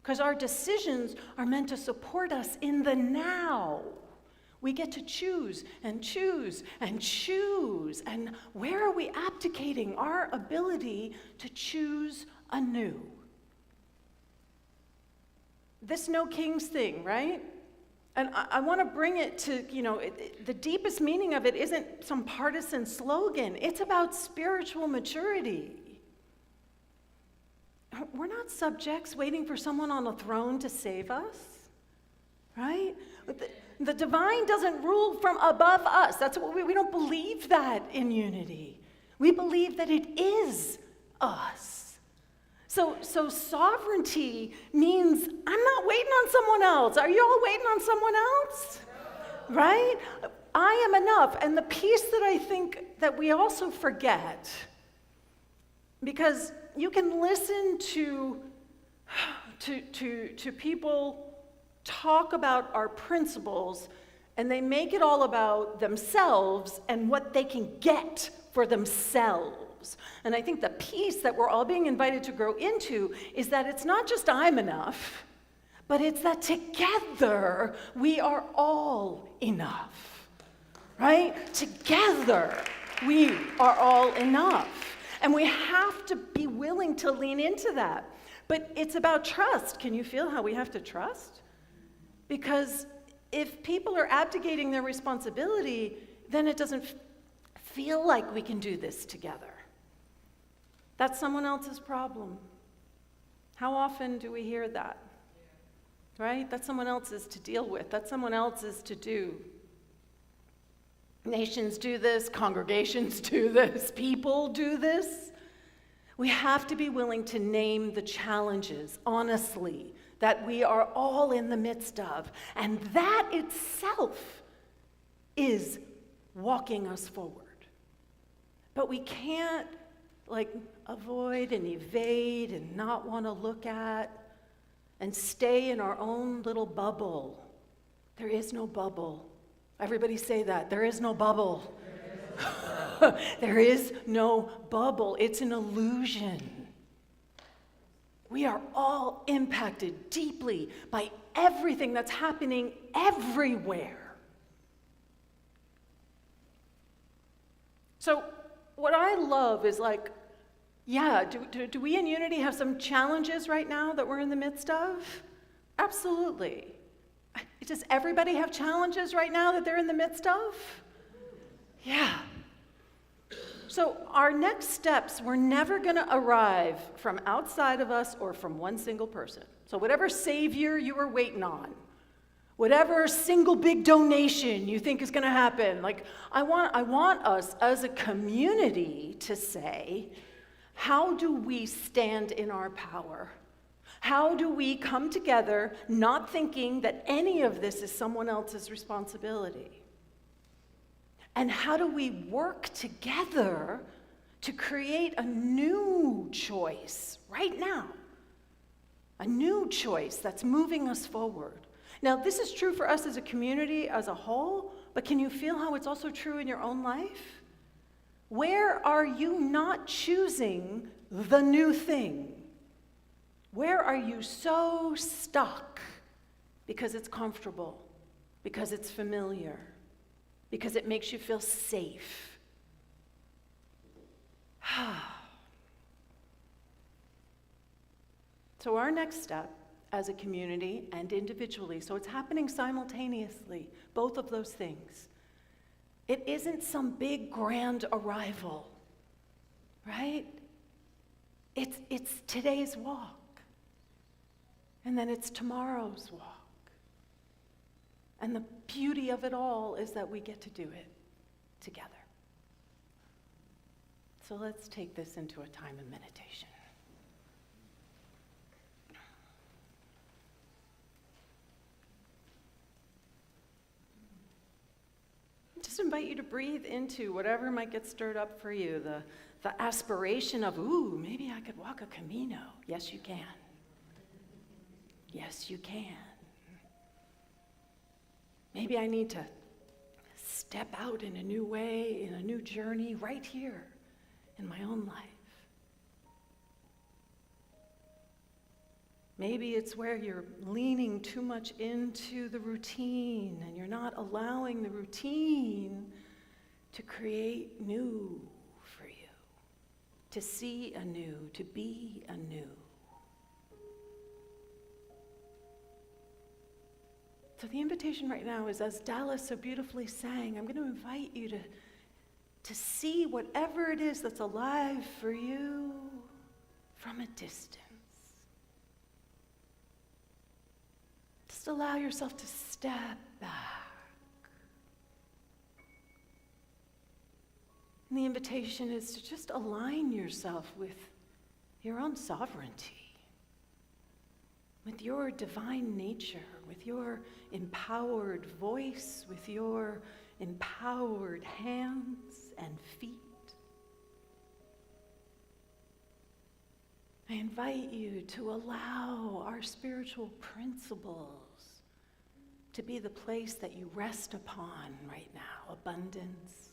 Because our decisions are meant to support us in the now. We get to choose and choose and choose. And where are we abdicating our ability to choose anew? This no kings thing, right? And I want to bring it to, the deepest meaning of it isn't some partisan slogan. It's about spiritual maturity. We're not subjects waiting for someone on a throne to save us, right? The divine doesn't rule from above us. That's what we don't believe that in unity. We believe that it is us. So sovereignty means I'm not waiting on someone else. Are you all waiting on someone else? Right? I am enough. And the piece that I think that we also forget, because you can listen to people talk about our principles, and they make it all about themselves and what they can get for themselves. And I think the piece that we're all being invited to grow into is that it's not just I'm enough, but it's that together we are all enough, right? Together we are all enough. And we have to be willing to lean into that. But it's about trust. Can you feel how we have to trust? Because if people are abdicating their responsibility, then it doesn't feel like we can do this together. That's someone else's problem. How often do we hear that? Right? That's someone else's to deal with. That's someone else's to do. Nations do this, congregations do this, people do this. We have to be willing to name the challenges, honestly, that we are all in the midst of. And that itself is walking us forward. But we can't avoid and evade and not want to look at and stay in our own little bubble. There is no bubble. Everybody say that. There is no bubble. There is no bubble. It's an illusion. We are all impacted deeply by everything that's happening everywhere. So what I love is do we in Unity have some challenges right now that we're in the midst of? Absolutely. Does everybody have challenges right now that they're in the midst of? Yeah. So our next steps, we're never going to arrive from outside of us or from one single person. So whatever savior you were waiting on, whatever single big donation you think is going to happen, I want us as a community to say, how do we stand in our power? How do we come together not thinking that any of this is someone else's responsibility? And how do we work together to create a new choice right now? A new choice that's moving us forward. Now, this is true for us as a community as a whole, but can you feel how it's also true in your own life? Where are you not choosing the new thing? Where are you so stuck because it's comfortable, because it's familiar, because it makes you feel safe? So our next step as a community and individually, so it's happening simultaneously, both of those things. It isn't some big grand arrival, right? It's today's walk. And then it's tomorrow's walk. And the beauty of it all is that we get to do it together. So let's take this into a time of meditation. Just invite you to breathe into whatever might get stirred up for you. The aspiration of, ooh, maybe I could walk a Camino. Yes, you can. Yes, you can. Maybe I need to step out in a new way, in a new journey, right here in my own life. Maybe it's where you're leaning too much into the routine and you're not allowing the routine to create new for you, to see anew, to be anew. So the invitation right now is, as Dallas so beautifully sang, I'm going to invite you to see whatever it is that's alive for you from a distance. Just allow yourself to step back. And the invitation is to just align yourself with your own sovereignty, with your divine nature, with your empowered voice, with your empowered hands and feet. I invite you to allow our spiritual principles to be the place that you rest upon right now. Abundance,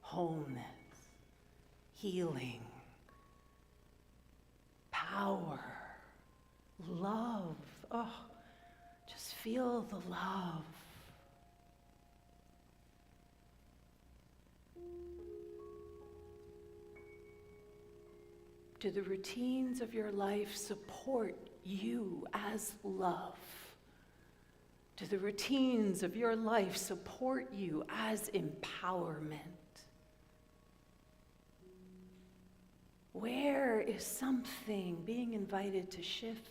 wholeness, healing, power, love. Oh, just feel the love. Do the routines of your life support you as love? Do the routines of your life support you as empowerment? Where is something being invited to shift?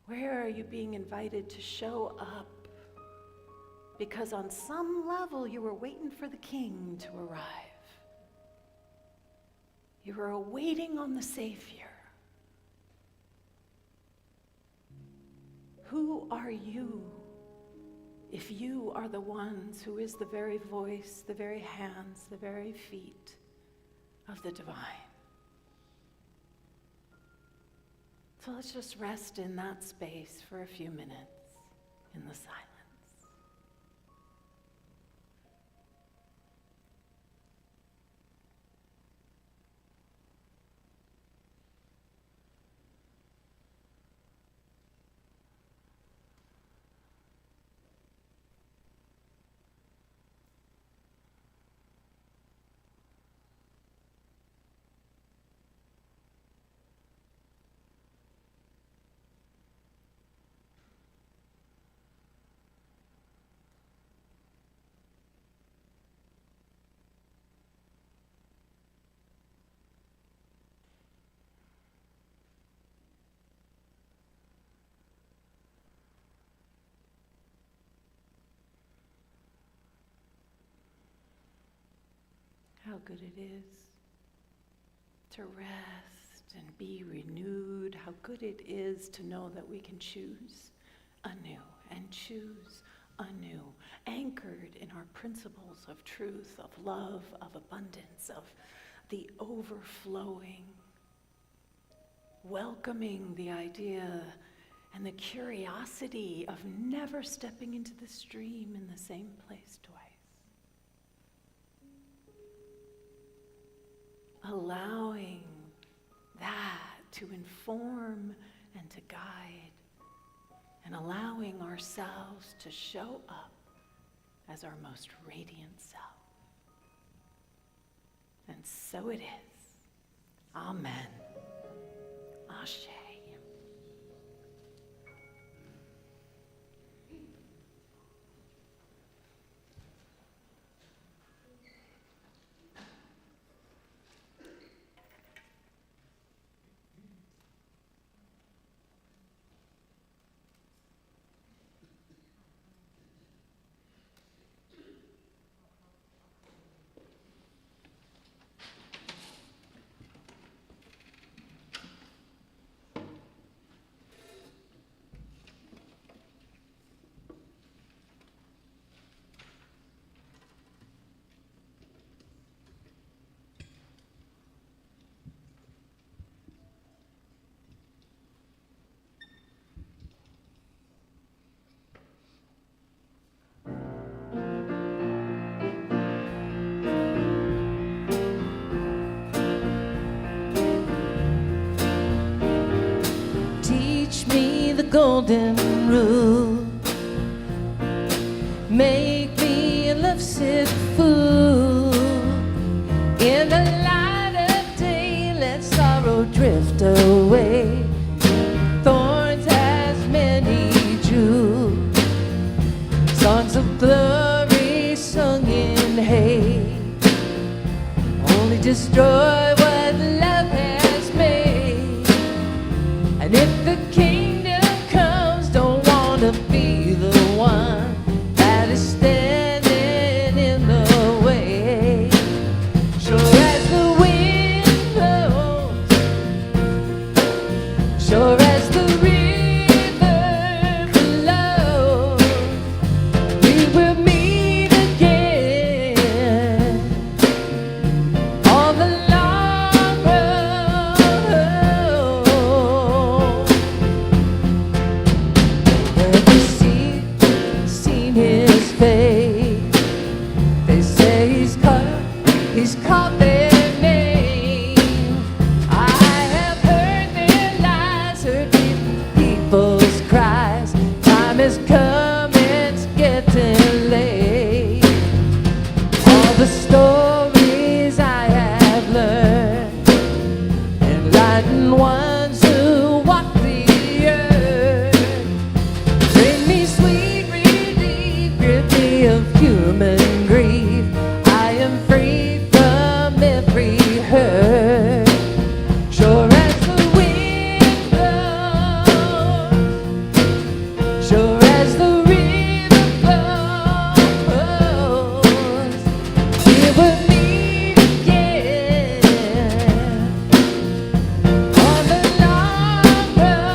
Where are you being invited to show up? Because on some level you were waiting for the king to arrive. You were waiting on the Savior. Who are you if you are the ones who is the very voice, the very hands, the very feet of the divine? So let's just rest in that space for a few minutes in the silence. How good it is to rest and be renewed. How good it is to know that we can choose anew and choose anew, anchored in our principles of truth, of love, of abundance, of the overflowing, welcoming the idea and the curiosity of never stepping into the stream in the same place twice. Allowing that to inform and to guide, and allowing ourselves to show up as our most radiant self. And so it is. Amen. Ashe. golden rule. Make me a lovesick fool. In the light of day, let sorrow drift away. Thorns has many jewels, songs of glory sung in hate, only destroy what love has made. And if the kingdom comes, don't wanna be the one that is standing in the way. Sure as the wind blows, sure as the river flows, we will meet again on the long road. Have you seen his face? They say he's called their names. I have heard their lies, heard people's cries. Time has come, it's getting late. All the stories I have learned, enlightened ones who walk the earth, bring me sweet relief, rid me of human grief. I am free from every hurt. Sure as the wind blows, sure as the river flows, we will meet again on the long road.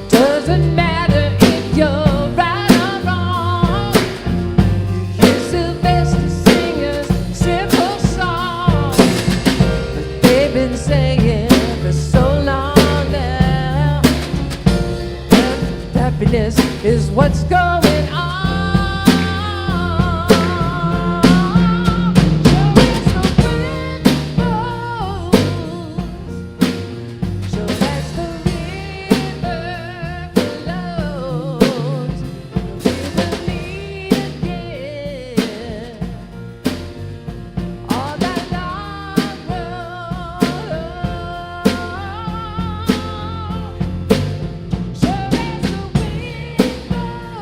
Doesn't matter if you're right or wrong. Hear Sylvester Singer's simple song, but they've been saying for so long now that happiness is what's going on. Sure as the wind blows, sure as the river flows, we will meet again on that long road. Sure as the wind blows,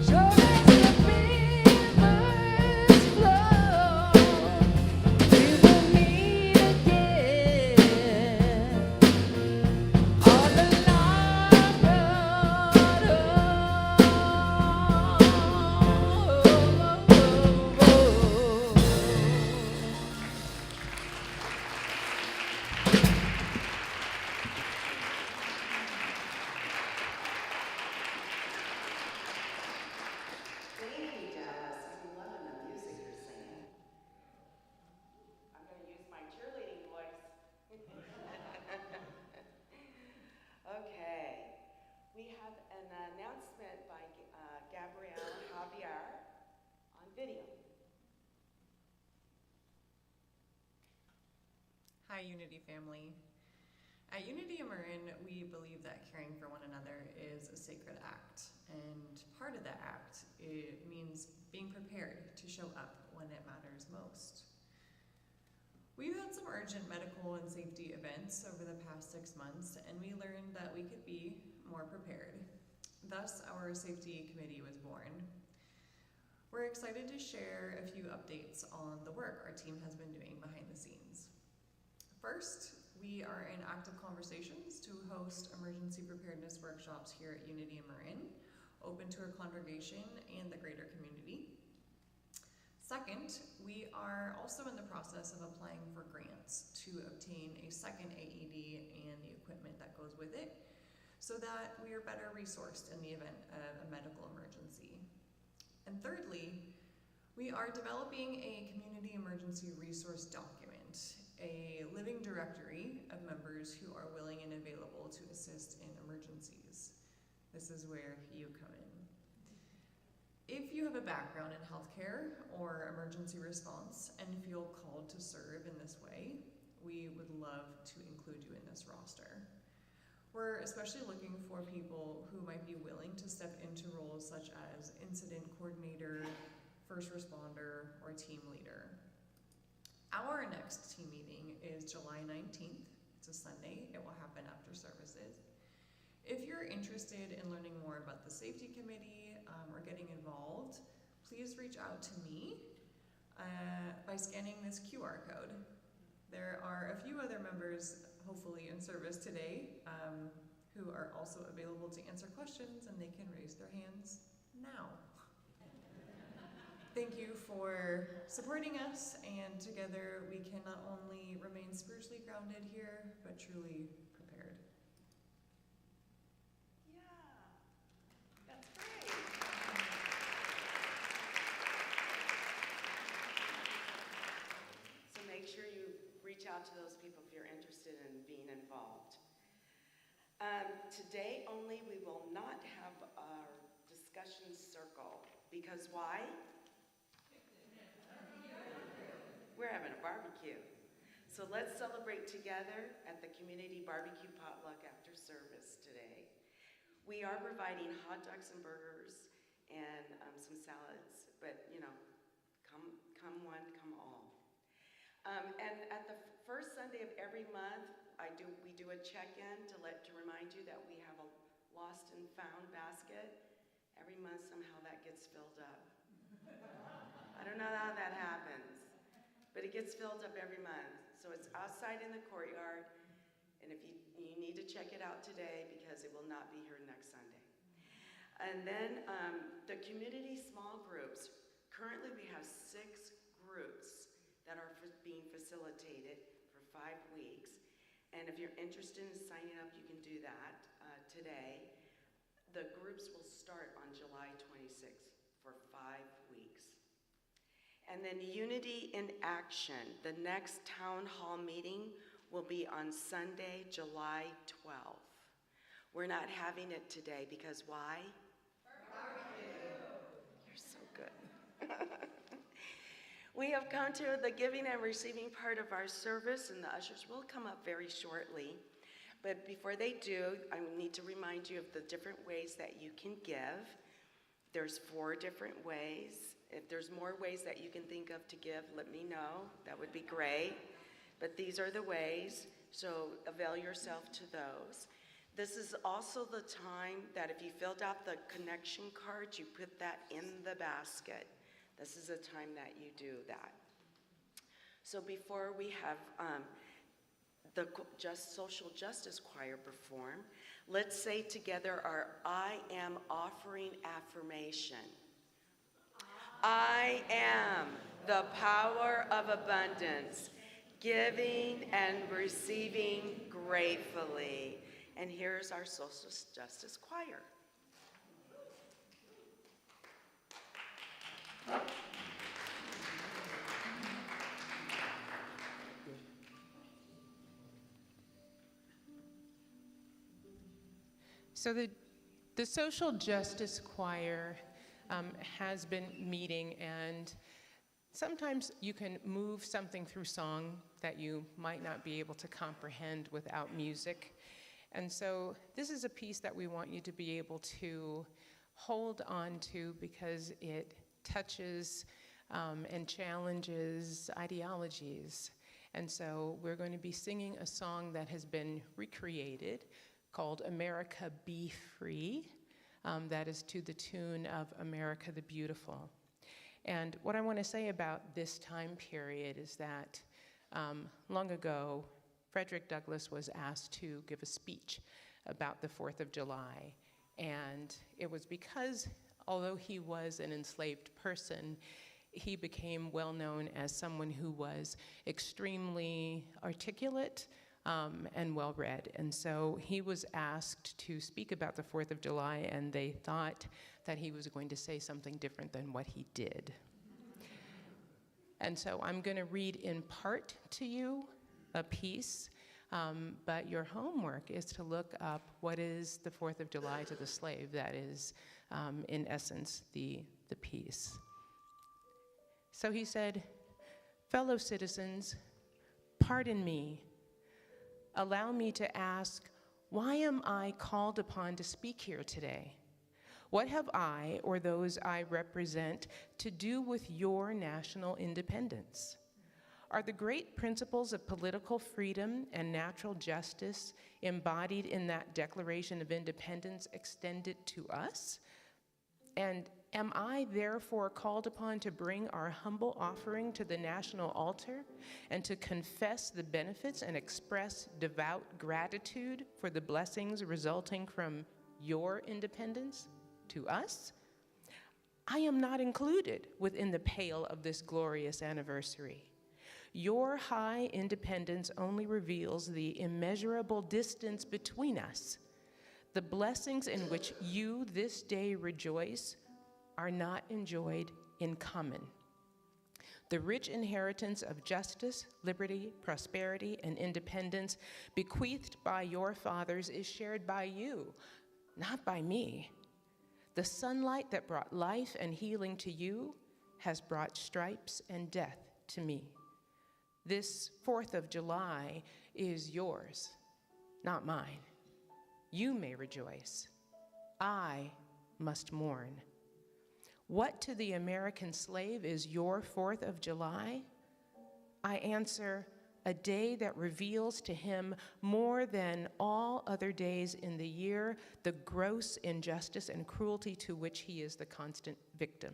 sure as the rivers flow, we will meet again on the long road. Thank you, Dallas. I'm loving the music you're singing. I'm going to use my cheerleading voice. Okay. We have an announcement by Gabrielle Javier on video. Hi, Unity family. At Unity in Marin, we believe that caring for one another is a sacred act, and part of that act, it means being prepared to show up when it matters most. We've had some urgent medical and safety events over the past 6 months, and we learned that we could be more prepared. Thus, our safety committee was born. We're excited to share a few updates on the work our team has been doing behind the scenes. First, we are in active conversations to host emergency preparedness workshops here at Unity in Marin, open to our congregation and the greater community. Second, we are also in the process of applying for grants to obtain a second AED and the equipment that goes with it, so that we are better resourced in the event of a medical emergency. And thirdly, we are developing a community emergency resource document, a living directory of members who are willing and available to assist in emergencies. This is where you come in. If you have a background in healthcare or emergency response and feel called to serve in this way, we would love to include you in this roster. We're especially looking for people who might be willing to step into roles such as incident coordinator, first responder, or team leader. Our next team meeting is July 19th. It's a Sunday. It will happen after services. If you're interested in learning more about the safety committee or getting involved, please reach out to me by scanning this QR code. There are a few other members, hopefully in service today, who are also available to answer questions, and they can raise their hands now. Thank you for supporting us, and together we can not only remain spiritually grounded here, but truly prepared. Yeah, that's great. So make sure you reach out to those people if you're interested in being involved. Today only, we will not have our discussion circle, because why? We're having a barbecue. So let's celebrate together at the community barbecue potluck after service today. We are providing hot dogs and burgers and some salads, but you know, come one, come all. And at the first Sunday of every month, we do a check-in to remind you that we have a lost and found basket. Every month somehow that gets filled up. I don't know how that happens, but it gets filled up every month. So it's outside in the courtyard, and if you need to check it out today because it will not be here next Sunday. And then the community small groups. Currently we have 6 groups that are being facilitated for 5 weeks. And if you're interested in signing up, you can do that today. The groups will start on July 26th for 5 weeks. And then Unity in Action, the next town hall meeting will be on Sunday, July 12th. We're not having it today because why? Barbecue. You're so good. We have come to the giving and receiving part of our service, and the ushers will come up very shortly. But before they do, I need to remind you of the different ways that you can give. There's 4 different ways. If there's more ways that you can think of to give, let me know. That would be great. But these are the ways, so avail yourself to those. This is also the time that if you filled out the connection card, you put that in the basket. This is a time that you do that. So before we have the Social Justice Choir perform, let's say together our I am offering affirmation. I am the power of abundance, giving and receiving gratefully. And here's our Social Justice Choir. So the Social Justice Choir has been meeting, and sometimes you can move something through song that you might not be able to comprehend without music. And so this is a piece that we want you to be able to hold on to because it touches and challenges ideologies. And so we're going to be singing a song that has been recreated called America Be Free. That is to the tune of America the Beautiful. And what I want to say about this time period is that long ago, Frederick Douglass was asked to give a speech about the 4th of July. And it was because, although he was an enslaved person, he became well known as someone who was extremely articulate and well-read. And so he was asked to speak about the 4th of July, and they thought that he was going to say something different than what he did. And so I'm going to read in part to you a piece, but your homework is to look up what is the 4th of July to the slave. That is, in essence, the the peace. So he said, "Fellow citizens, pardon me. Allow me to ask, why am I called upon to speak here today? What have I, or those I represent, to do with your national independence? Are the great principles of political freedom and natural justice embodied in that Declaration of Independence extended to us? And am I therefore called upon to bring our humble offering to the national altar and to confess the benefits and express devout gratitude for the blessings resulting from your independence to us? I am not included within the pale of this glorious anniversary. Your high independence only reveals the immeasurable distance between us. The blessings in which you this day rejoice are not enjoyed in common. The rich inheritance of justice, liberty, prosperity, and independence bequeathed by your fathers is shared by you, not by me. The sunlight that brought life and healing to you has brought stripes and death to me. This 4th of July is yours, not mine. You may rejoice. I must mourn. What to the American slave is your 4th of July? I answer, a day that reveals to him more than all other days in the year the gross injustice and cruelty to which he is the constant victim.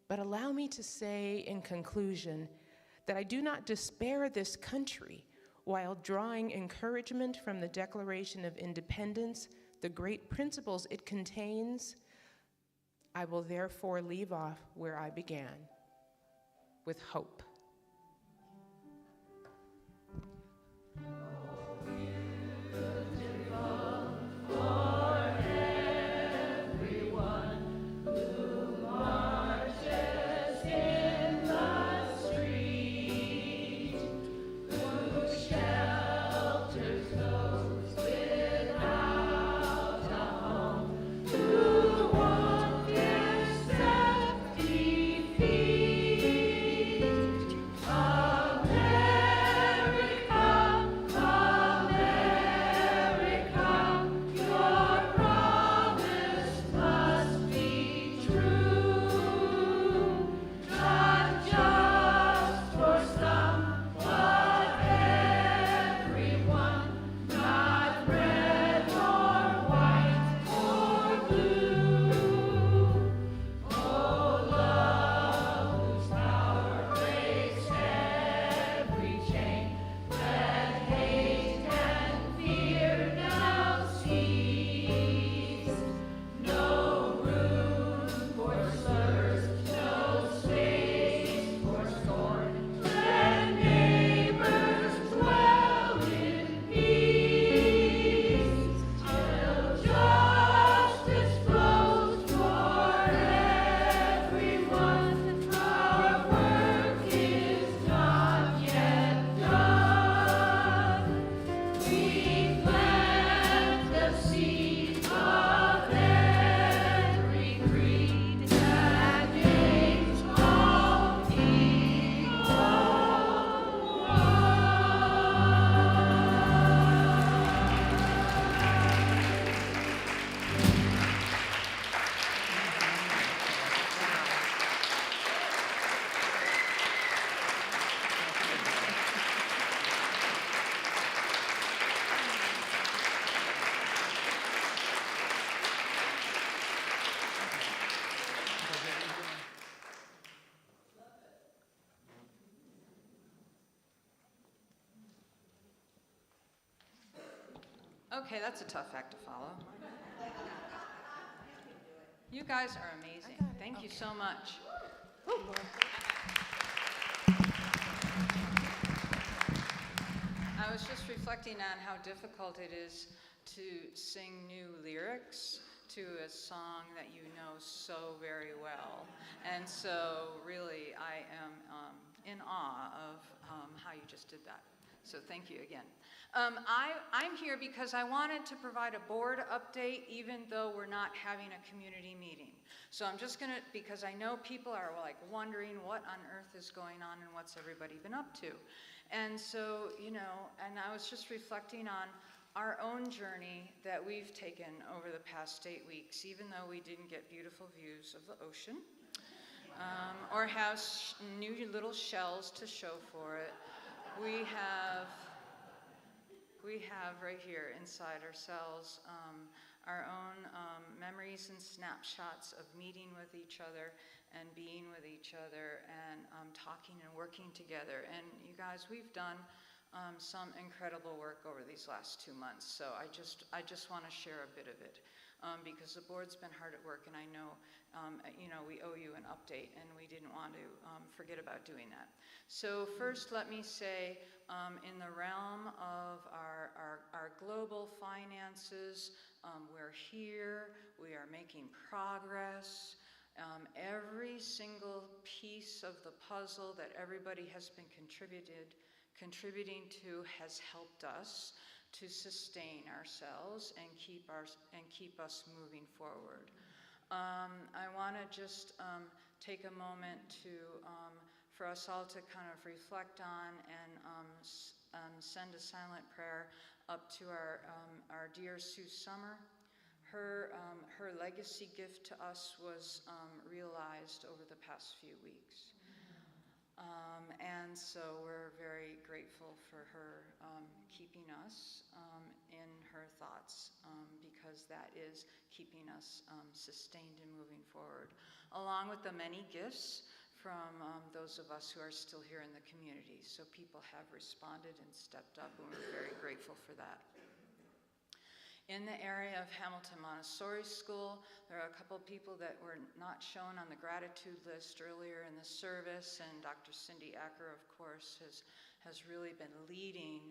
But allow me to say in conclusion that I do not despair this country while drawing encouragement from the Declaration of Independence, the great principles it contains. I will therefore leave off where I began, with hope. Okay, that's a tough act to follow. You guys are amazing. Thank you so much. I was just reflecting on how difficult it is to sing new lyrics to a song that you know so very well. And so really I am in awe of how you just did that. So thank you again. I'm here because I wanted to provide a board update even though we're not having a community meeting. So I'm just gonna, because I know people are like wondering what on earth is going on and what's everybody been up to. And so, you know, and I was just reflecting on our own journey that we've taken over the past 8 weeks, even though we didn't get beautiful views of the ocean, or have new little shells to show for it. We have right here inside ourselves our own memories and snapshots of meeting with each other and being with each other and talking and working together. And you guys, we've done some incredible work over these last 2 months. So I just want to share a bit of it because the board's been hard at work, and I know, you know, we owe you an update, and we didn't want to forget about doing that. So first, let me say, in the realm of our global finances, we're here, we are making progress. Every single piece of the puzzle that everybody has been contributing to has helped us to sustain ourselves and keep us moving forward. I want to just take a moment to for us all to kind of reflect on and send a silent prayer up to our dear Sue Summer. Her legacy gift to us was realized over the past few weeks. And so we're very grateful for her keeping us in her thoughts because that is keeping us sustained and moving forward, along with the many gifts from those of us who are still here in the community. So people have responded and stepped up, and we're very grateful for that. In the area of Hamilton Montessori School, there are a couple people that were not shown on the gratitude list earlier in the service, and Dr. Cindy Acker, of course, has really been leading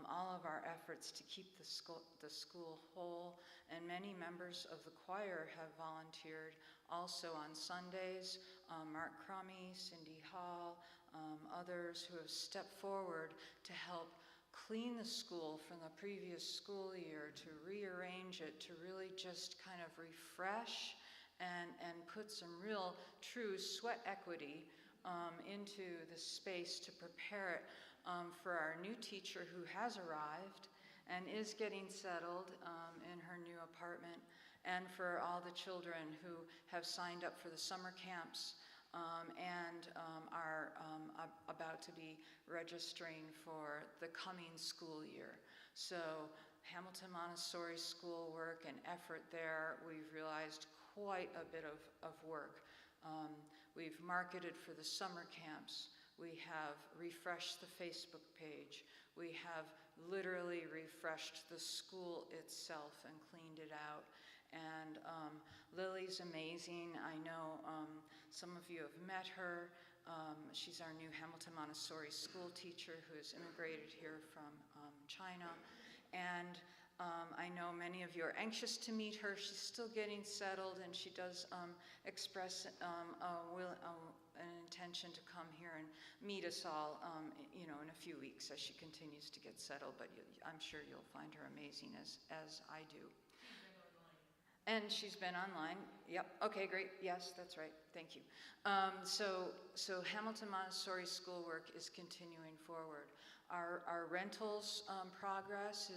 all of our efforts to keep the school whole, and many members of the choir have volunteered also on Sundays. Mark Crummy, Cindy Hall, others who have stepped forward to help clean the school from the previous school year, to rearrange it, to really just kind of refresh and put some real true sweat equity into the space to prepare it for our new teacher who has arrived and is getting settled in her new apartment, and for all the children who have signed up for the summer camps and are about to be registering for the coming school year. So Hamilton Montessori School work and effort there, we've realized quite a bit of work. We've marketed for the summer camps. We have refreshed the Facebook page. We have literally refreshed the school itself and cleaned it out. And Lily's amazing. I know some of you have met her. She's our new Hamilton Montessori school teacher who has immigrated here from China. And I know many of you are anxious to meet her. She's still getting settled, and she does express an intention to come here and meet us all, you know, in a few weeks as she continues to get settled. But I'm sure you'll find her amazing as I do. And she's been online. Yep. Okay, great. Yes, that's right. Thank you. So Hamilton Montessori School work is continuing forward. Our rentals progress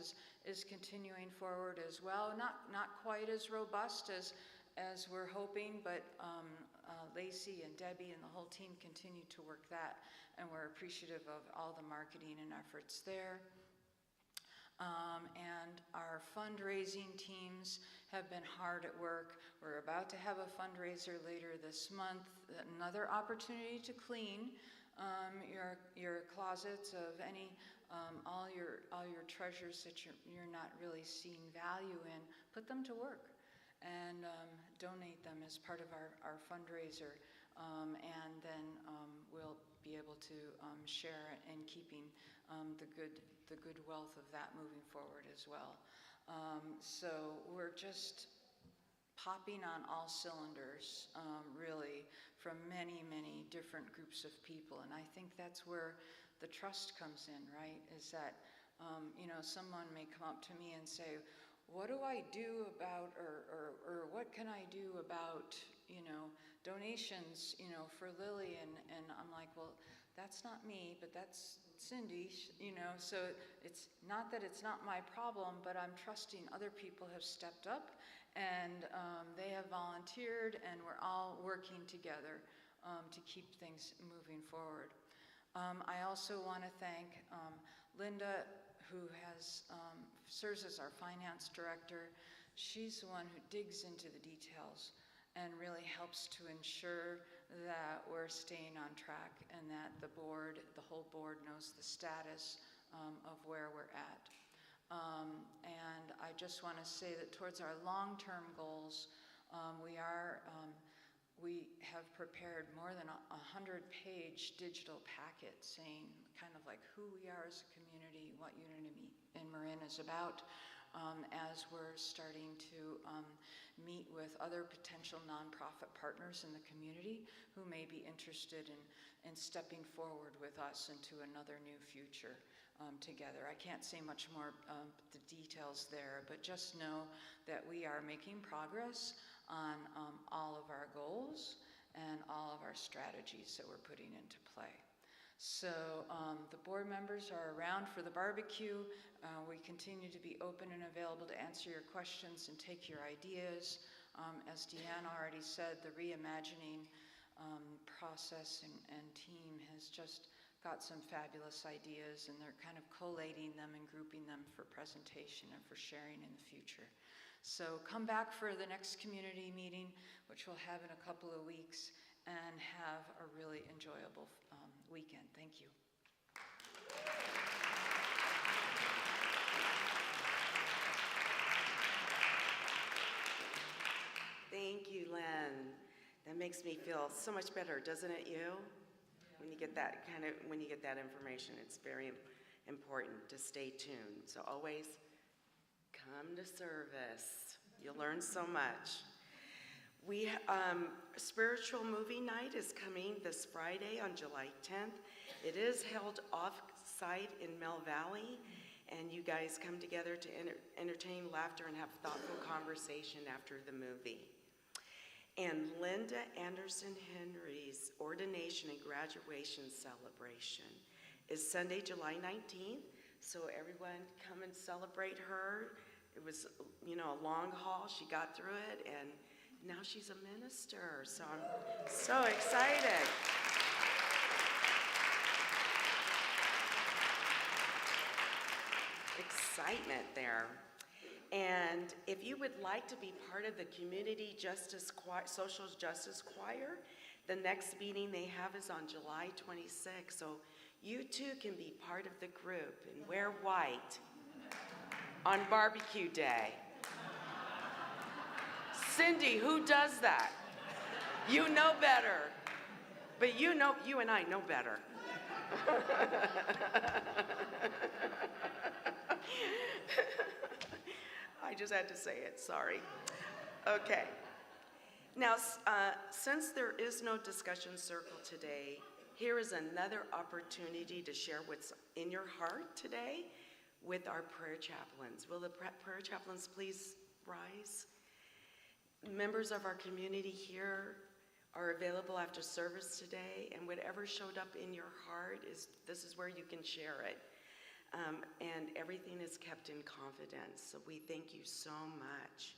is continuing forward as well. Not quite as robust as we're hoping, but Lacey and Debbie and the whole team continue to work that, and we're appreciative of all the marketing and efforts there. And our fundraising teams have been hard at work. We're about to have a fundraiser later this month, another opportunity to clean your closets of any all your treasures that you're not really seeing value in. Put them to work and donate them as part of our fundraiser, and then we'll be able to share in keeping the good wealth of that moving forward as well. So we're just popping on all cylinders, really, from many, many different groups of people. And I think that's where the trust comes in, right? Is that, someone may come up to me and say, what do I do about, or what can I do about, donations, for Lily? And I'm like, well, that's not me, but that's Cindy, so it's not that it's not my problem, but I'm trusting other people have stepped up and they have volunteered, and we're all working together to keep things moving forward. I also want to thank Linda, who serves as our finance director. She's the one who digs into the details and really helps to ensure that we're staying on track and that the whole board knows the status of where we're at. And I just want to say that towards our long-term goals, we have prepared more than a 100-page digital packet saying kind of like who we are as a community, what Unity in Marin is about, as we're starting to meet with other potential nonprofit partners in the community who may be interested in stepping forward with us into another new future together. I can't say much more the details there, but just know that we are making progress on all of our goals and all of our strategies that we're putting into play. So the board members are around for the barbecue. We continue to be open and available to answer your questions and take your ideas. As Deanne already said, the reimagining process and team has just got some fabulous ideas, and they're kind of collating them and grouping them for presentation and for sharing in the future. So come back for the next community meeting, which we'll have in a couple of weeks, and have a really enjoyable weekend. Thank you. Thank you, Len. That makes me feel so much better, doesn't it, you? When you get that information, it's very important to stay tuned. So always come to service. You'll learn so much. Spiritual movie night is coming this Friday on July 10th. It is held off-site in Mill Valley, and you guys come together to entertain, laughter, and have thoughtful conversation after the movie. And Linda Anderson Henry's ordination and graduation celebration is Sunday, July 19th. So everyone come and celebrate her. It was, a long haul. She got through it, and now she's a minister. So I'm so excited. Excitement there. And if you would like to be part of the Community Justice Choir, Social Justice Choir, the next meeting they have is on July 26th. So you too can be part of the group and wear white on barbecue day. Cindy, who does that? You know better. But you and I know better. I just had to say it, sorry. Okay. Now, since there is no discussion circle today, here is another opportunity to share what's in your heart today with our prayer chaplains. Will the prayer chaplains please rise? Members of our community here are available after service today, and whatever showed up in your heart, this is where you can share it. And everything is kept in confidence, so we thank you so much.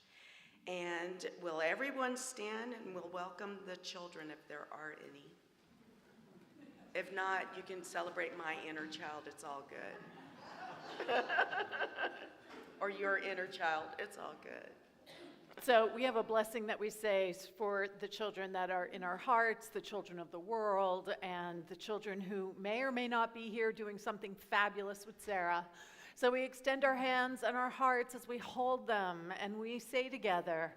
And will everyone stand, and we'll welcome the children if there are any. If not, you can celebrate my inner child, it's all good. Or your inner child, it's all good. So we have a blessing that we say for the children that are in our hearts, the children of the world, and the children who may or may not be here doing something fabulous with Sarah. So we extend our hands and our hearts as we hold them, and we say together,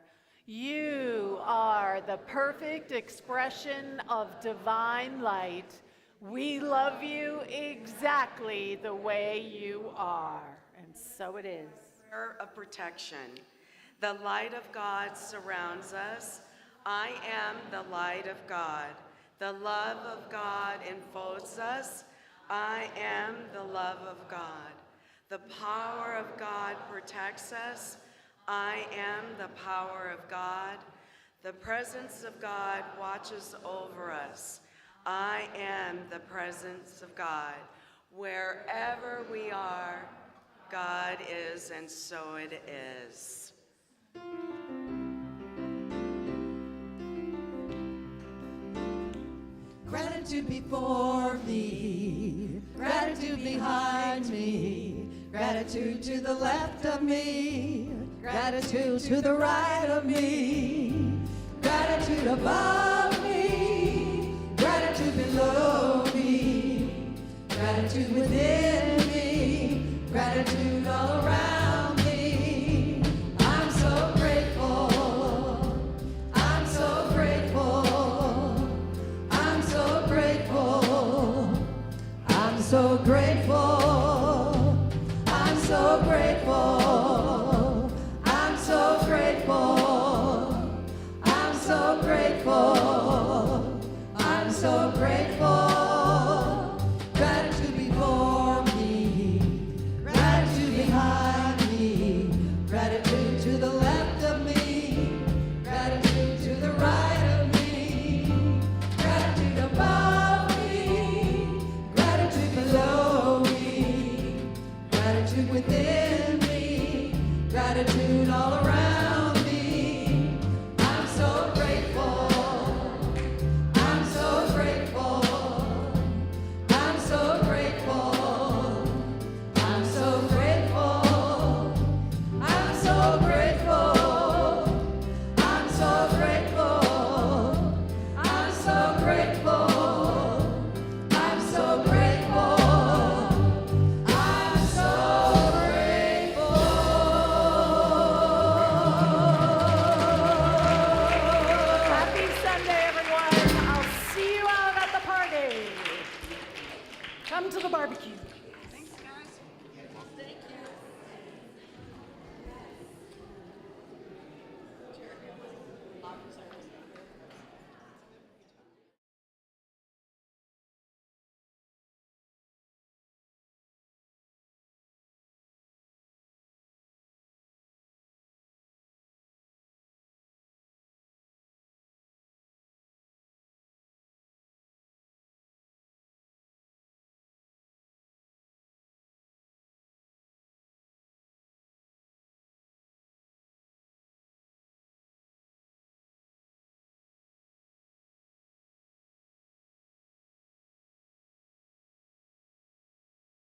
"You are the perfect expression of divine light. We love you exactly the way you are." And so it is. Prayer of protection. The light of God surrounds us. I am the light of God. The love of God enfolds us. I am the love of God. The power of God protects us. I am the power of God. The presence of God watches over us. I am the presence of God. Wherever we are, God is, and so it is. Gratitude before me, gratitude behind me, gratitude to the left of me, gratitude to the right of me, gratitude above me, gratitude below me, gratitude within me, gratitude all around me. I'm so grateful, I'm so grateful, I'm so grateful, I'm so grateful, I'm so grateful, I'm so grateful, I'm so grateful, I'm so grateful.